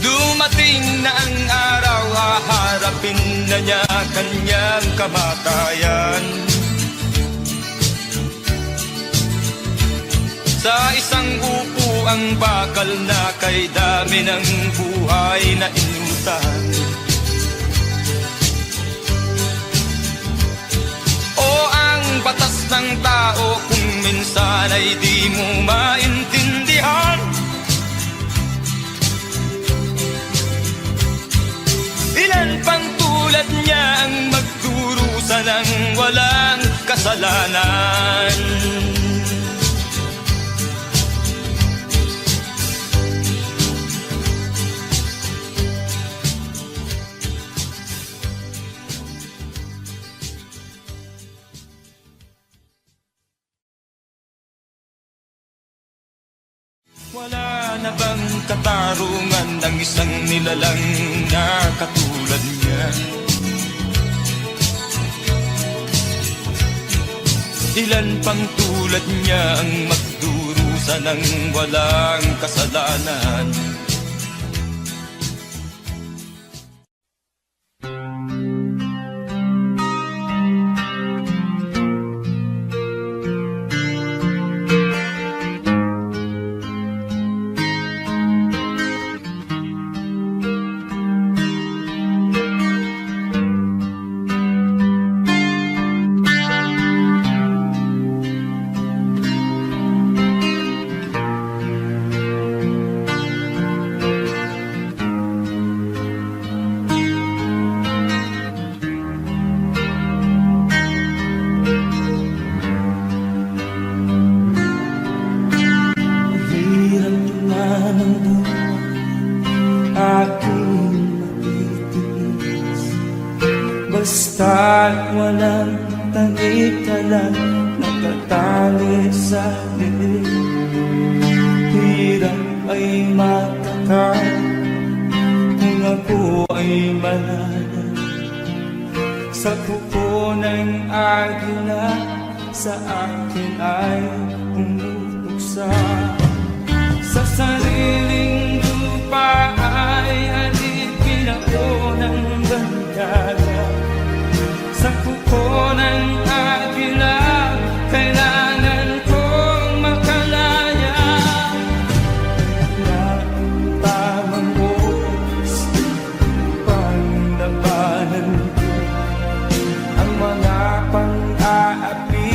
Dumating na ang araw, haharapin na niya kanyang kamatayan. Sa isang upo ang bakal na kay dami ng buhay na inutang. Batas ng tao kung minsan ay di mo maintindihan. Ilan pang tulad niya ang magdurusa ng walang kasalanan? Wala na bang katarungan ng isang nilalang na katulad niya? Ilan pang tulad niya ang magdurusa ng walang kasalanan? Basta't walang tangik ka lang natatali sa bibig. Hirap ay matakal kung ako ay manana. Sa kuko ng agila sa akin ay pumupuksa. Sa sariling lupa ay alipin ako ng bandaga. Sa kuko ng agila, kailangan kong makalaya. Na ang tamang oras upang labanan ko ang mga pang-aapi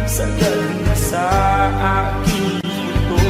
sa galing na sa aking ito.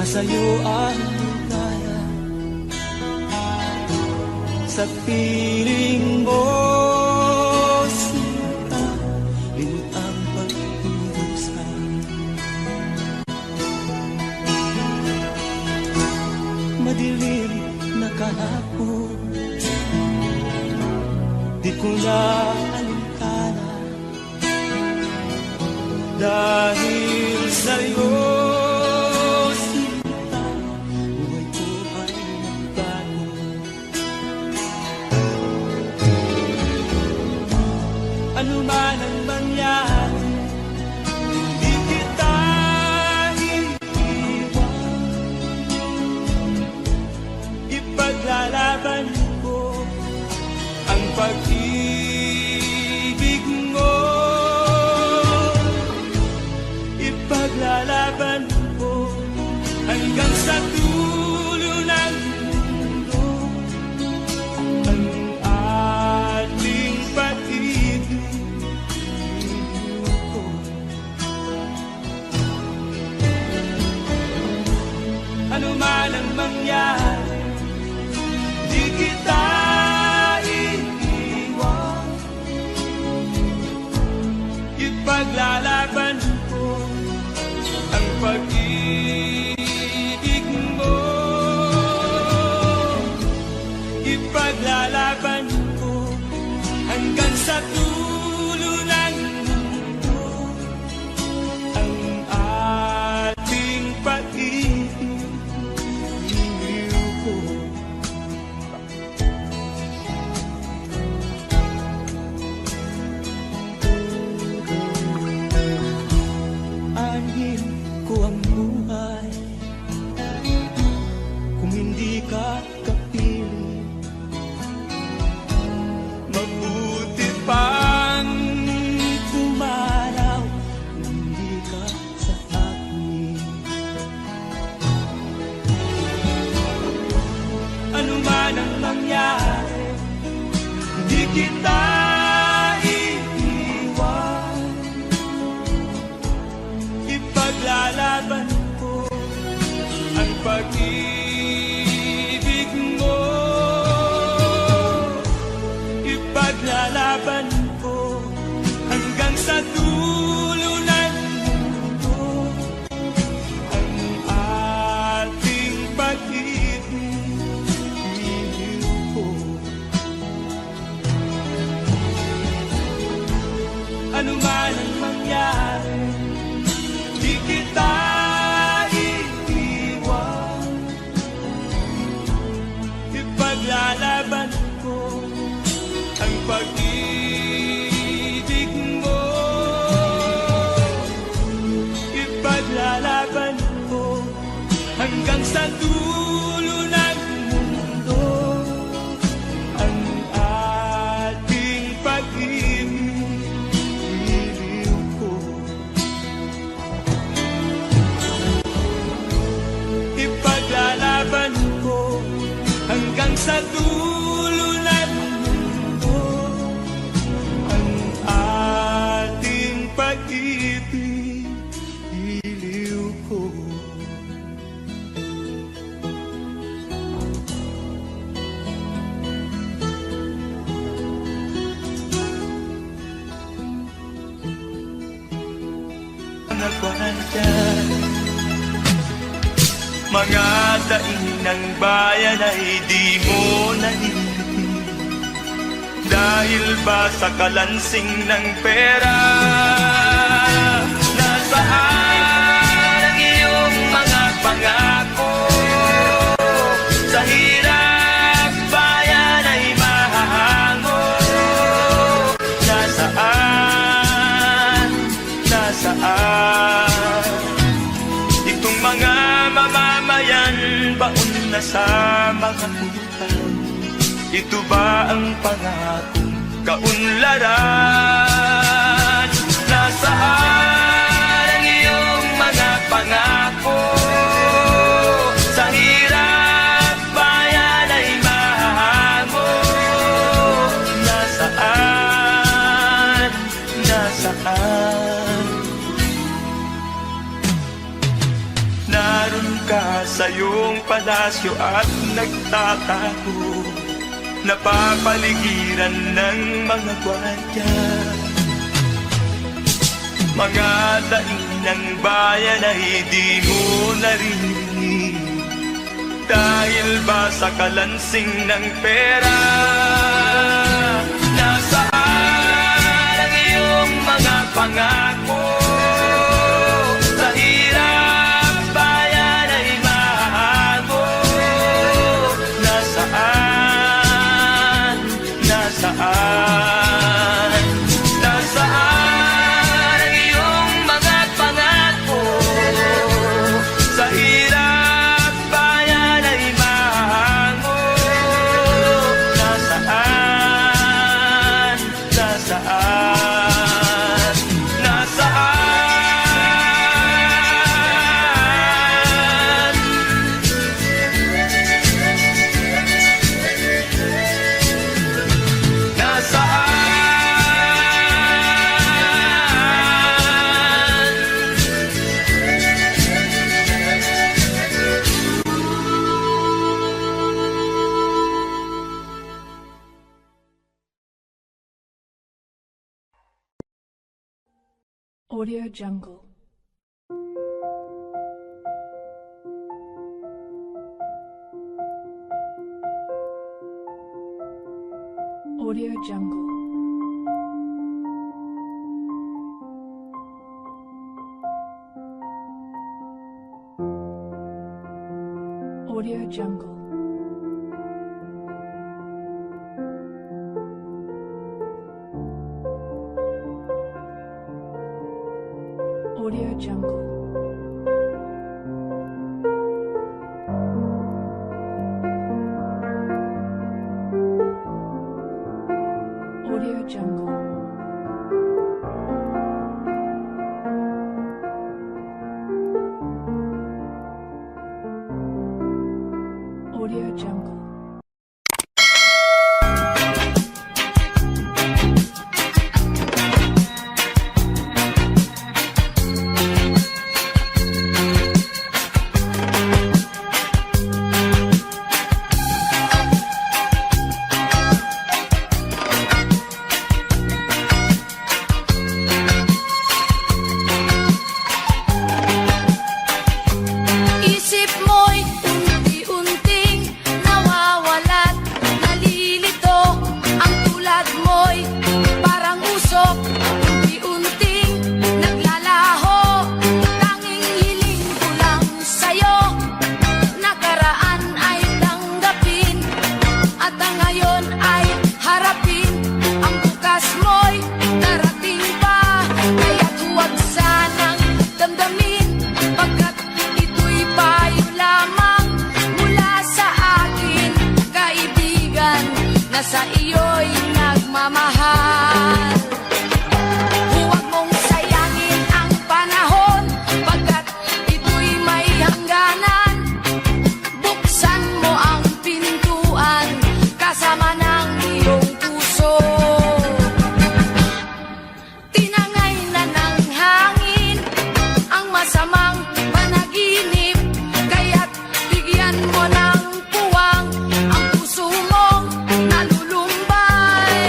Nasa'yo ang ligaya sa piling mo, sinta, limot ang pagkurusan. Madilim na kahapon, di ko na alintana, dahil sa'yo, sinta, buhay ko ay nagbago. Ano man ang mangyari, di kita iiwan. Ipaglalaban ko ang pag-ibig mo. Ipaglalaban ko hanggang sa dulo ng mundo ang ating pag-ibig ko. Ano man ang mangyari, di kita iiwan. Ipaglalaban ko ang pag-ibig mo. Ipaglalaban ko hanggang sa dulo ng mundo ang ating pag-ibig ko. Anhin ko ang buhay kung hindi ka kapiling. Mabuti pang pumaraw kung hindi ka sa akin. Ano man ang mangyari, di kita iiwan. Ipaglalaban ko ang pag-ibig mo. Ipaglalaban ko hanggang sa dulo ng mundo ang ating pag-ibig ko. Ano man ang mangyari, di kita iiwan. Ipaglalaban ko ang pag-ibig mo. Ipaglalaban ko hanggang sa dulo ng mundo ang ating pag-ibig ko. Ipaglalaban ko hanggang sa dulo ng mundo ang ating pag-ibig ko. Nagwandan mga daing ng bayan ay di mo nalilitin. Dahil ba sa kalansing ng pera? Nasaan ang iyong mga pangako? Sa hirap bayan ay mahahango. Nasaan? Nasaan? Itong mga mamamayan, baon na sa mga utang. Ito ba ang pangakong kaunlaran? Nasaan ang iyong mga pangako? Sa hirap bayan ay mahahango. Nasaan? Nasaan? Naroon ka sa iyong palasyo at nagtatago, napapaligiran ng mga gwardiya. Mga daing ng bayan ay di mo naririnig, dahil ba sa kalansing ng pera? Nasaan ang iyong mga pangako? Sa hirap bayan ay mahago. Nasaan? Nasaan? Nasaan ang iyong mga pangako? Sa hirap bayan ay mahago. Nasaan? Nasaan? Nasaan? Nasaan? Audio Jungle. Audio Jungle. Audio Jungle. Audio Jungle. Audio Jungle. Audio Jungle. Isip mo'y unti-unting nawawalan, nalilito. Ang tulad mo'y parang usok, unti-unting naglalaho. Tanging hiling ko lang sa'yo, nakaraan ay tanggapin, at ang ngayon ay harapin. Ang bukas mo'y darating pa, kaya't huwag sanang damdamin, pagkat ito'y payo lamang mula sa akin, kaibigan, na sa iyo'y nagmamahal. Huwag mong sayangin ang panahon, pagkat ito'y may hangganan. Buksan mo ang pintuan, kasama ng iyong puso. Tinangay na ng hangin ang masamang panaginip, kaya't bigyan mo ng puwang ang puso mong nalulumbay.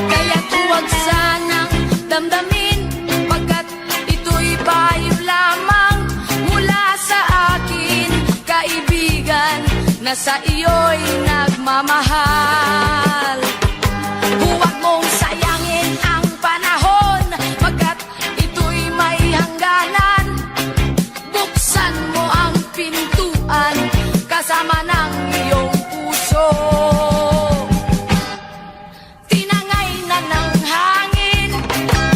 Kaya't huwag sanang damdamin, pagkat ito'y payo lamang mula sa akin, kaibigan, na sa iyo'y nagmamahal. Huwag mong sayangin ang panahon, pagkat ito'y may hangganan. Buksan mo ang pintuan, kasama ng iyong puso. Tinangay na ng hangin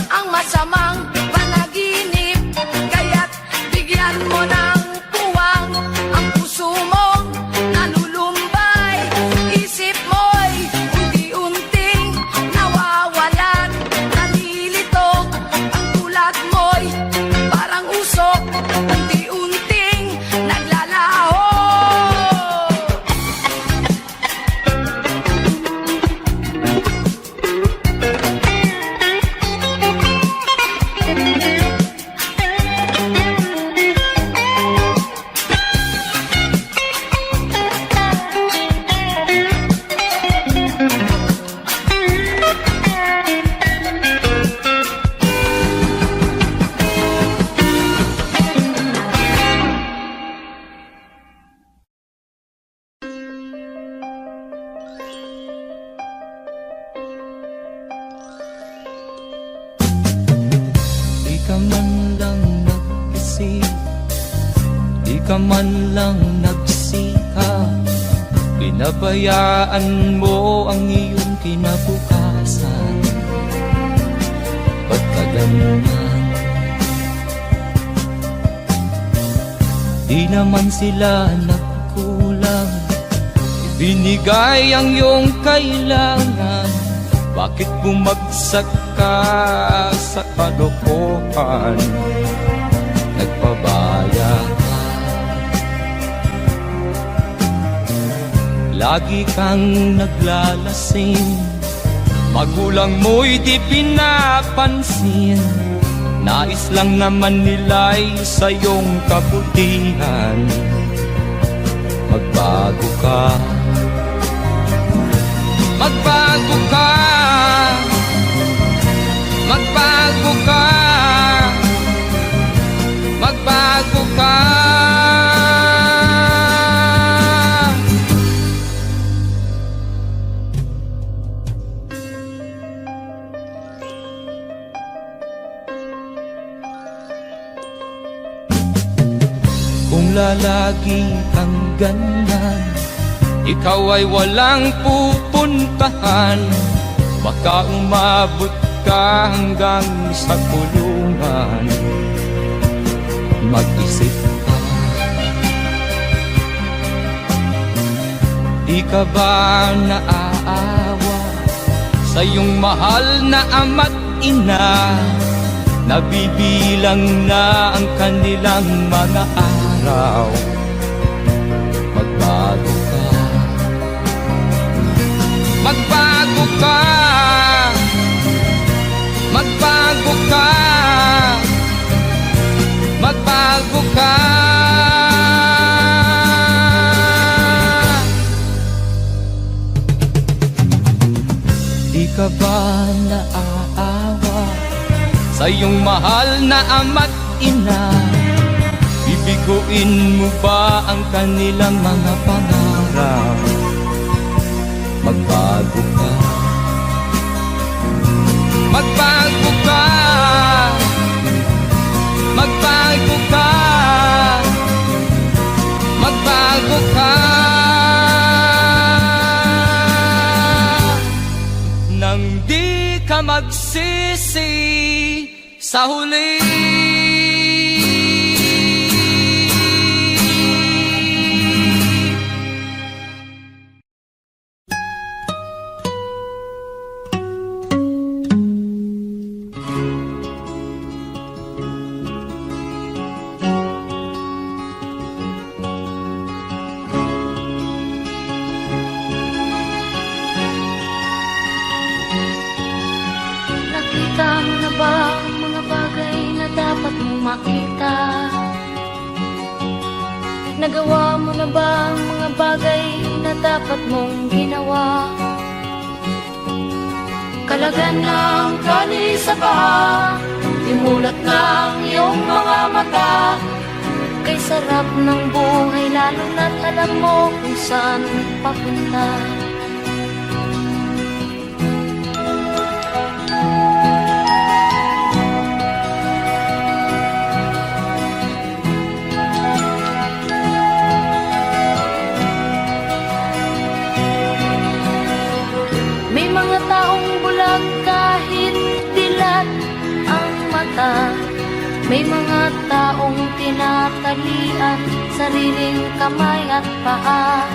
ang masamang panaginip, kaya't bigyan mo ng puwang ang puso mong nalulumbay. Isip mo'y ka man lang nagsikap, pinabayaan mo ang iyong kinabukasan. Ba't ka ganyan? Di naman sila nagkulang, ibinigay ang iyong kailangan. Bakit bumagsak ka sa kalokohan? Nagpabaya ka, lagi kang naglalasing, magulang mo'y di pinapansin. Nais lang naman nila'y sa iyong kabutihan. Magbago ka, magbago ka, magbago ka, magbago ka. Kung lalagi kang ganyan, ikaw ay walang pupuntahan. Baka umabot ka hanggang sa kulungan. Mag-isip ka, di ka ba naaawa sa iyong mahal na ama't ina? Nabibilang na ang kanilang mga araw. Magbago ka, magbago ka, magbago ka, magbago ka. Di ka ba naaawa sa iyong mahal na ama't ina? Bibiguin mo ba ang kanilang mga pangarap? Magbago ka, magbago ka, magbago ka, magbago ka. Nang di ka magsisi sa huli. Nakita mo na ba ang mga bagay na dapat mong makita? Nagawa mo na ba ang mga bagay na dapat mong ginawa? Kalagan ng kali sa paa, imulat ng iyong mga mata. Kay sarap ng buhay lalo na't alam mo kung saan papunta. May mga taong bulag kahit dilat ang mata. May mga taong tinatalian sariling kamay at paa.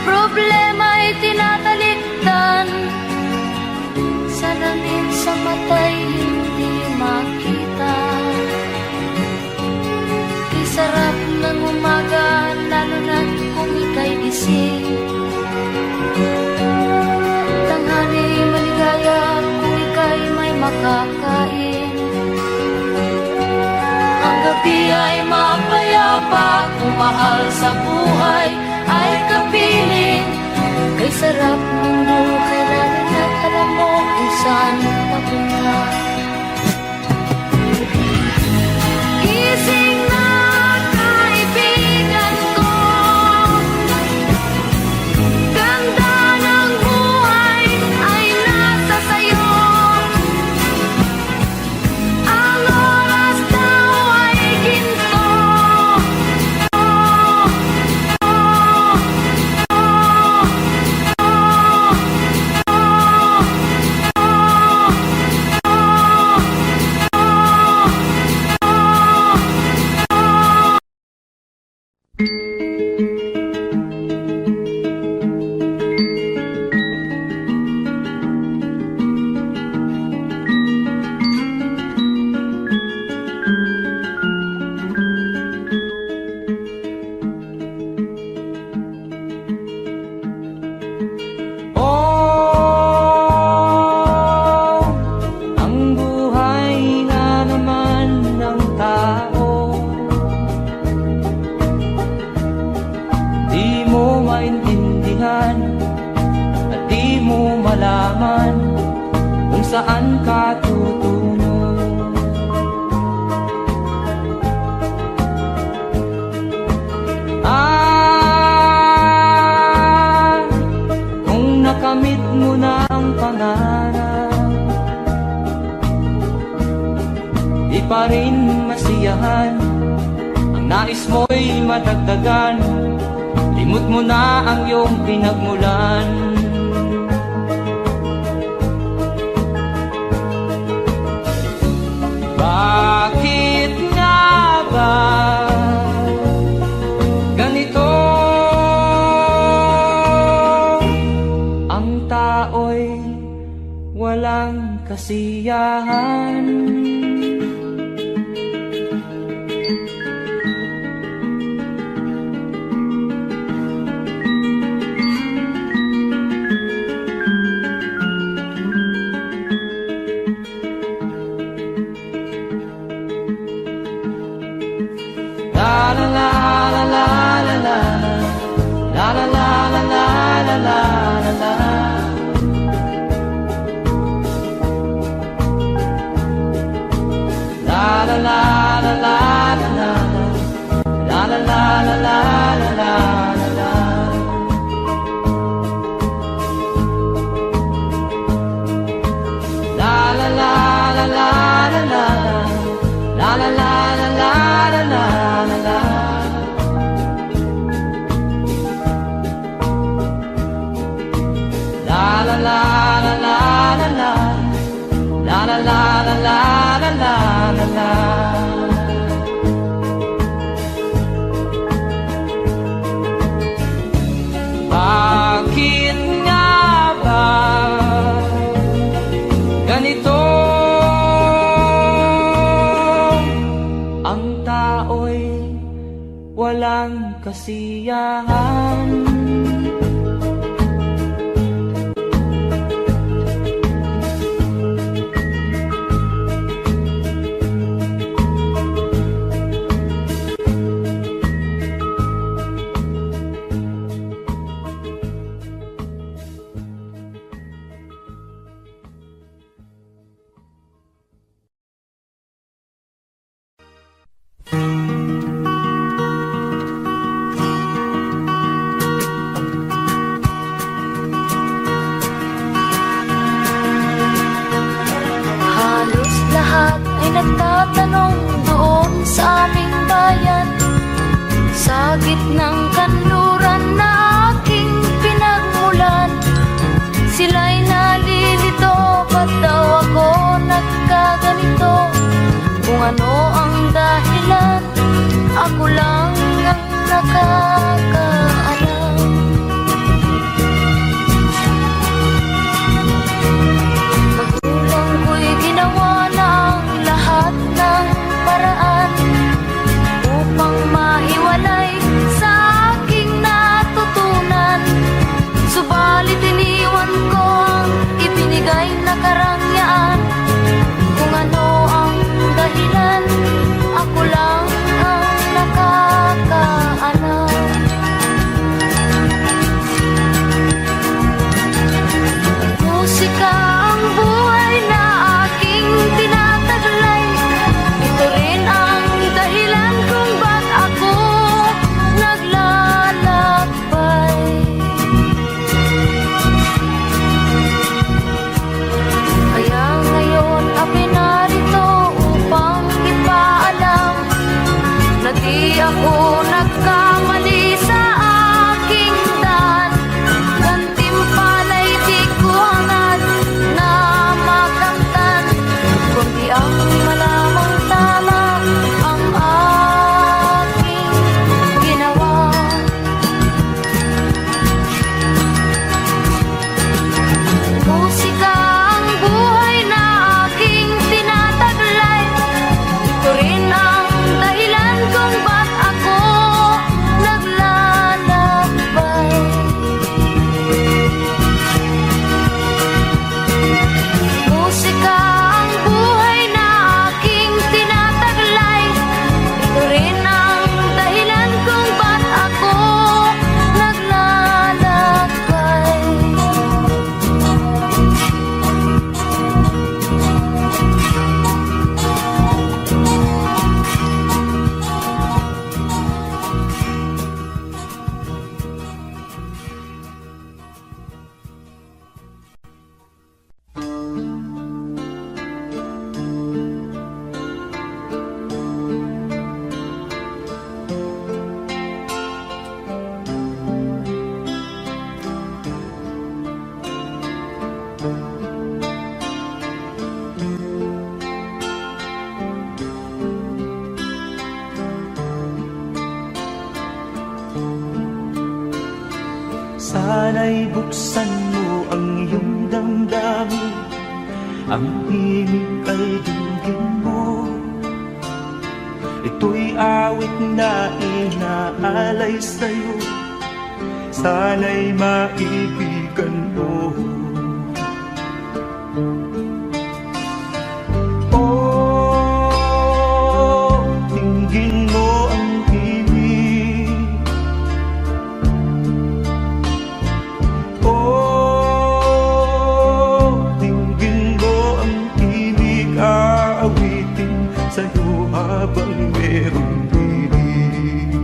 Problema'y tinatalikdan, salamin sa mata'y hindi makita. Di sarap ng umaga lalo na't kung ika'y gising. Tanghali maligaya kung ika'y may makakain. Ang gabi ay mapayapa kung mahal sa buhay ay kapiling. Kay sarap ng buhay lalo na't alam mo kung saan papunta. Gising na kaibigan ko, ganda ng buhay ay nasa sayo. Ang oras daw ay ginto, kahilingan at di mo malaman kung saan ka tutungo. Kung nakamit mo na ang pangarap, di pa rin masiyahan ang nais mo'y madagdagan. Limot mo na ang iyong pinagmulan. Bakit nga ba ganito? Ang tao'y walang kasiyahan. La la la la la la la la la la la la la la la. La la la la la la la la la la la la la la. La la la la la la la la la la la la la la. La la la la la la la la la la la la la la. Bakit nga ba ganito? Ang tao'y walang kasiyahan. Sana'y buksan mo ang iyong damdamin, ang himig ay dinggin mo. Ito'y awit na inaalay sa'yo, sana'y maibigan mo. Oh, dinggin mo ang himig. Oh, dinggin mo ang himig, aawitin sa'yo habang merong himig.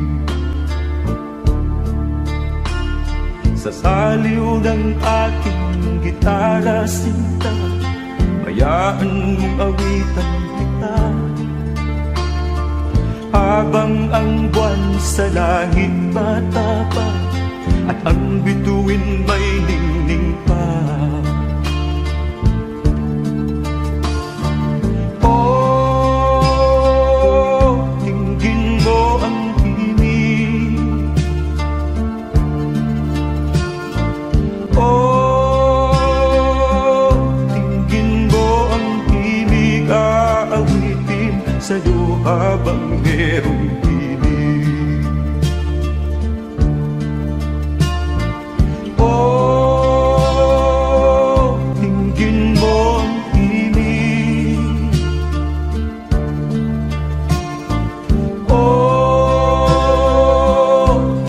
Sa saliw ng aking gitara sinta, hayaan mong awitan kita, habang ang buwan sa langit matapa at ang bituin may ningning pa. Oh, dinggin mo ang himig. Oh, dinggin mo ang himig, aawitin sa'yo habang merong himig. Oh, dinggin mo ang himig. Oh,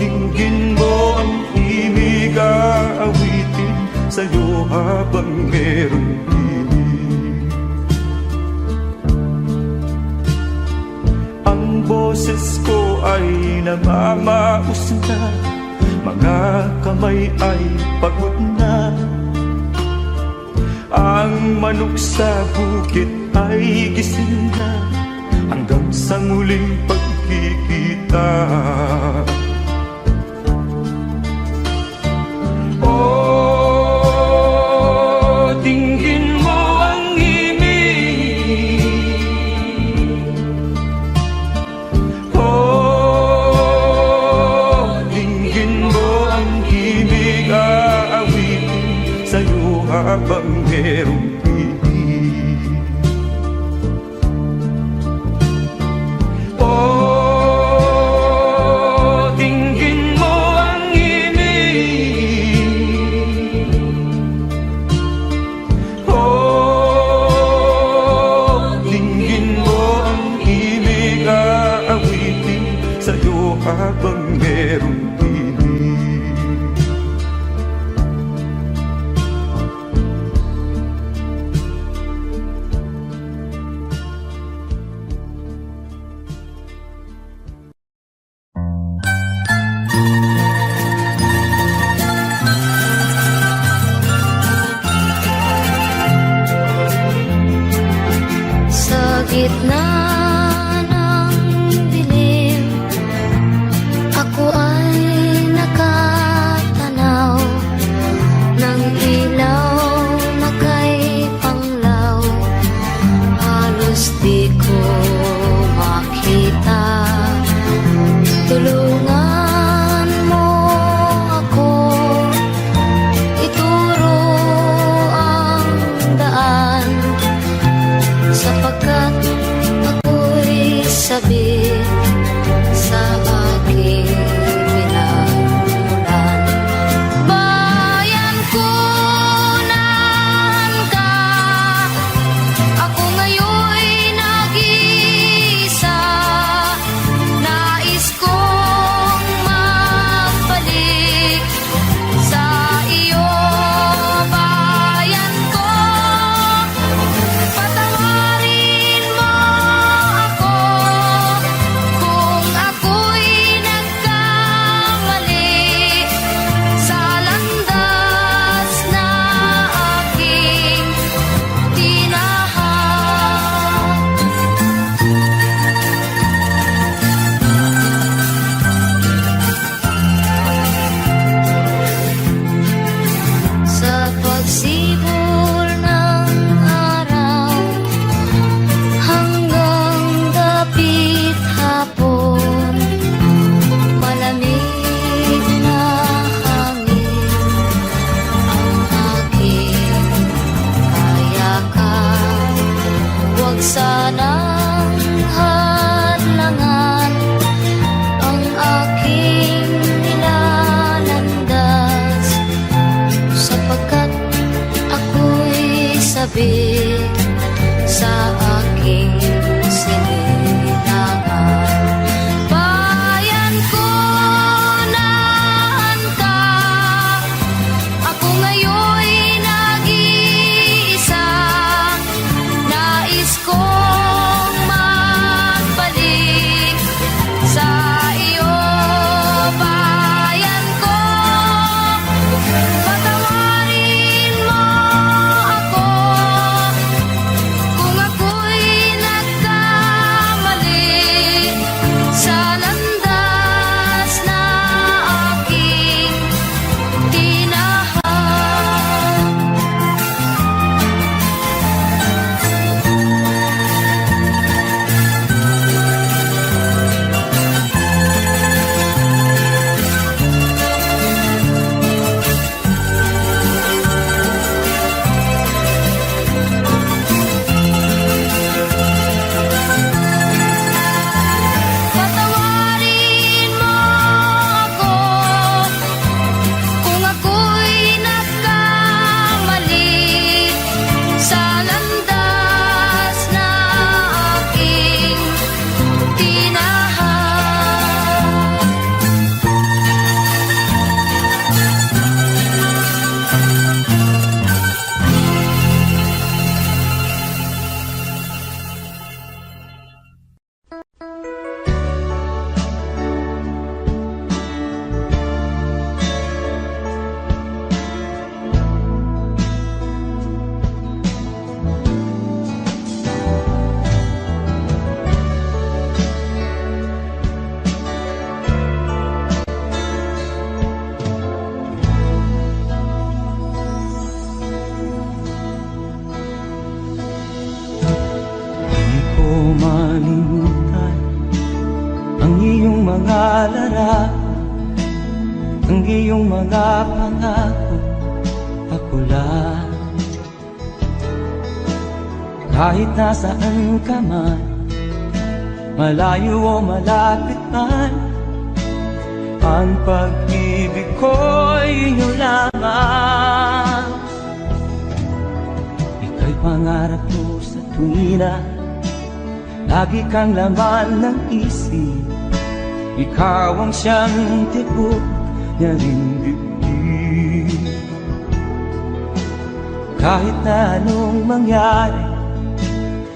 dinggin mo ang himig, aawitin sa'yo habang merong himig. Ang boses ko ay namamaos na, mga kamay ay pagod na. Ang manok sa bukit ay gising na, hanggang sa muling pagkikita. Oh, dinggin mo ang himig. Oh, dinggin mo ang himig, aawitin sa'yo habang merong himig. Oh, dinggin mo ang himig. Oh, dinggin mo ang himig, aawitin sa'yo habang merong himig. Sa gitna ng dilim, ako ay nakatanaw ng ilaw na kay panglaw. Halos di ko makita. Tulungan mo ako, ituro ang daan, sapagkat sabik sa aking sinilangan. Bayan ko, nahan ka, ako ngayon'y nag-iisa. Nais kong magbalik sa iyo, bayan ko. Patawarin mo ako kung ako'y nagkamali sa landas na aking tinahan. Patawarin mo ako kung ako'y nagkamali sa landas na aking tinahan. Di ko malimutan ang iyong mga larawan, ang iyong mga pangako, ako lang. Kahit nasaan ka man, malayo o malapit man, ang pag-ibig ko'y iyong lamang. Ika'y pangarap ko sa tuwina, lagi kang laman ng isip. Ikaw ang siyang tibok na ring dibdib. Kahit na anong mangyari,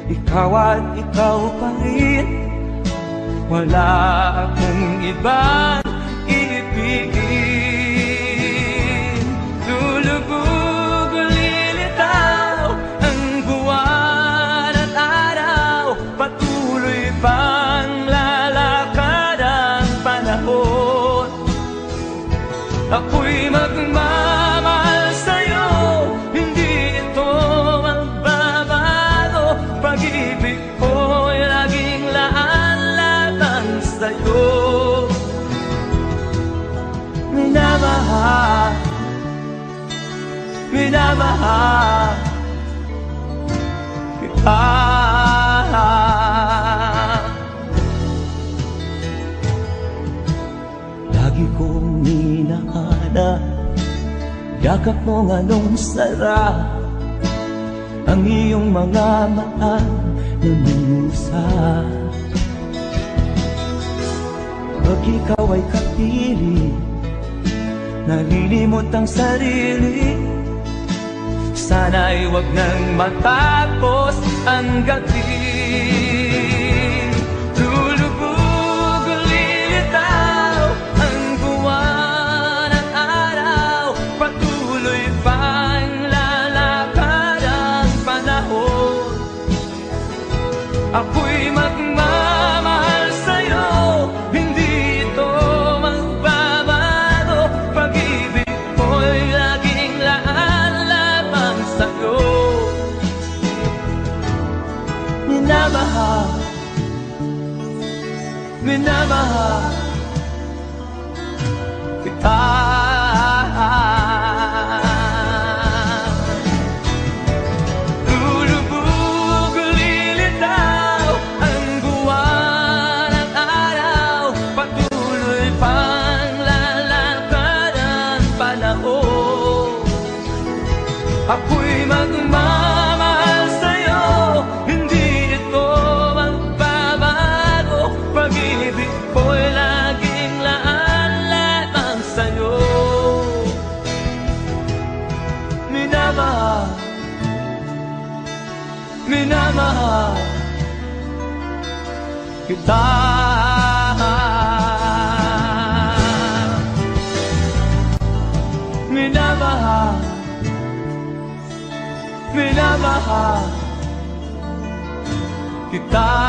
ikaw at ikaw pa rin. Wala akong ibang ibigin. Lulubog o lilitaw ang buwan at araw, patuloy pang lalakad ang panahon. Ako'y magmamahal sa'yo, hindi ito magbabago. Pag-ibig ko'y laging laan lamang sa'yo. Minamahal, minamahal kita. Lagi kong minahana, yakap mong anong sarap, ang iyong mga mata na minusa. Pag ikaw ay kapili, nalilimot ang sarili. Sana'y wag nang matapos ang gabi. Lulubog o lilitaw ang buwan at araw, patuloy pang lalakad ang panahon. Ako'y magmamahal sa'yo, hindi ito magbabago. Pag-ibig ko'y laging laan lamang sa'yo. Minamahal, minamahal kita. Lulubog o lilitaw ang buwan at araw, patuloy pang lalakad ang panahon. Ako'y magmamahal minamahal, minamahal kita. Minamahal, minamahal kita.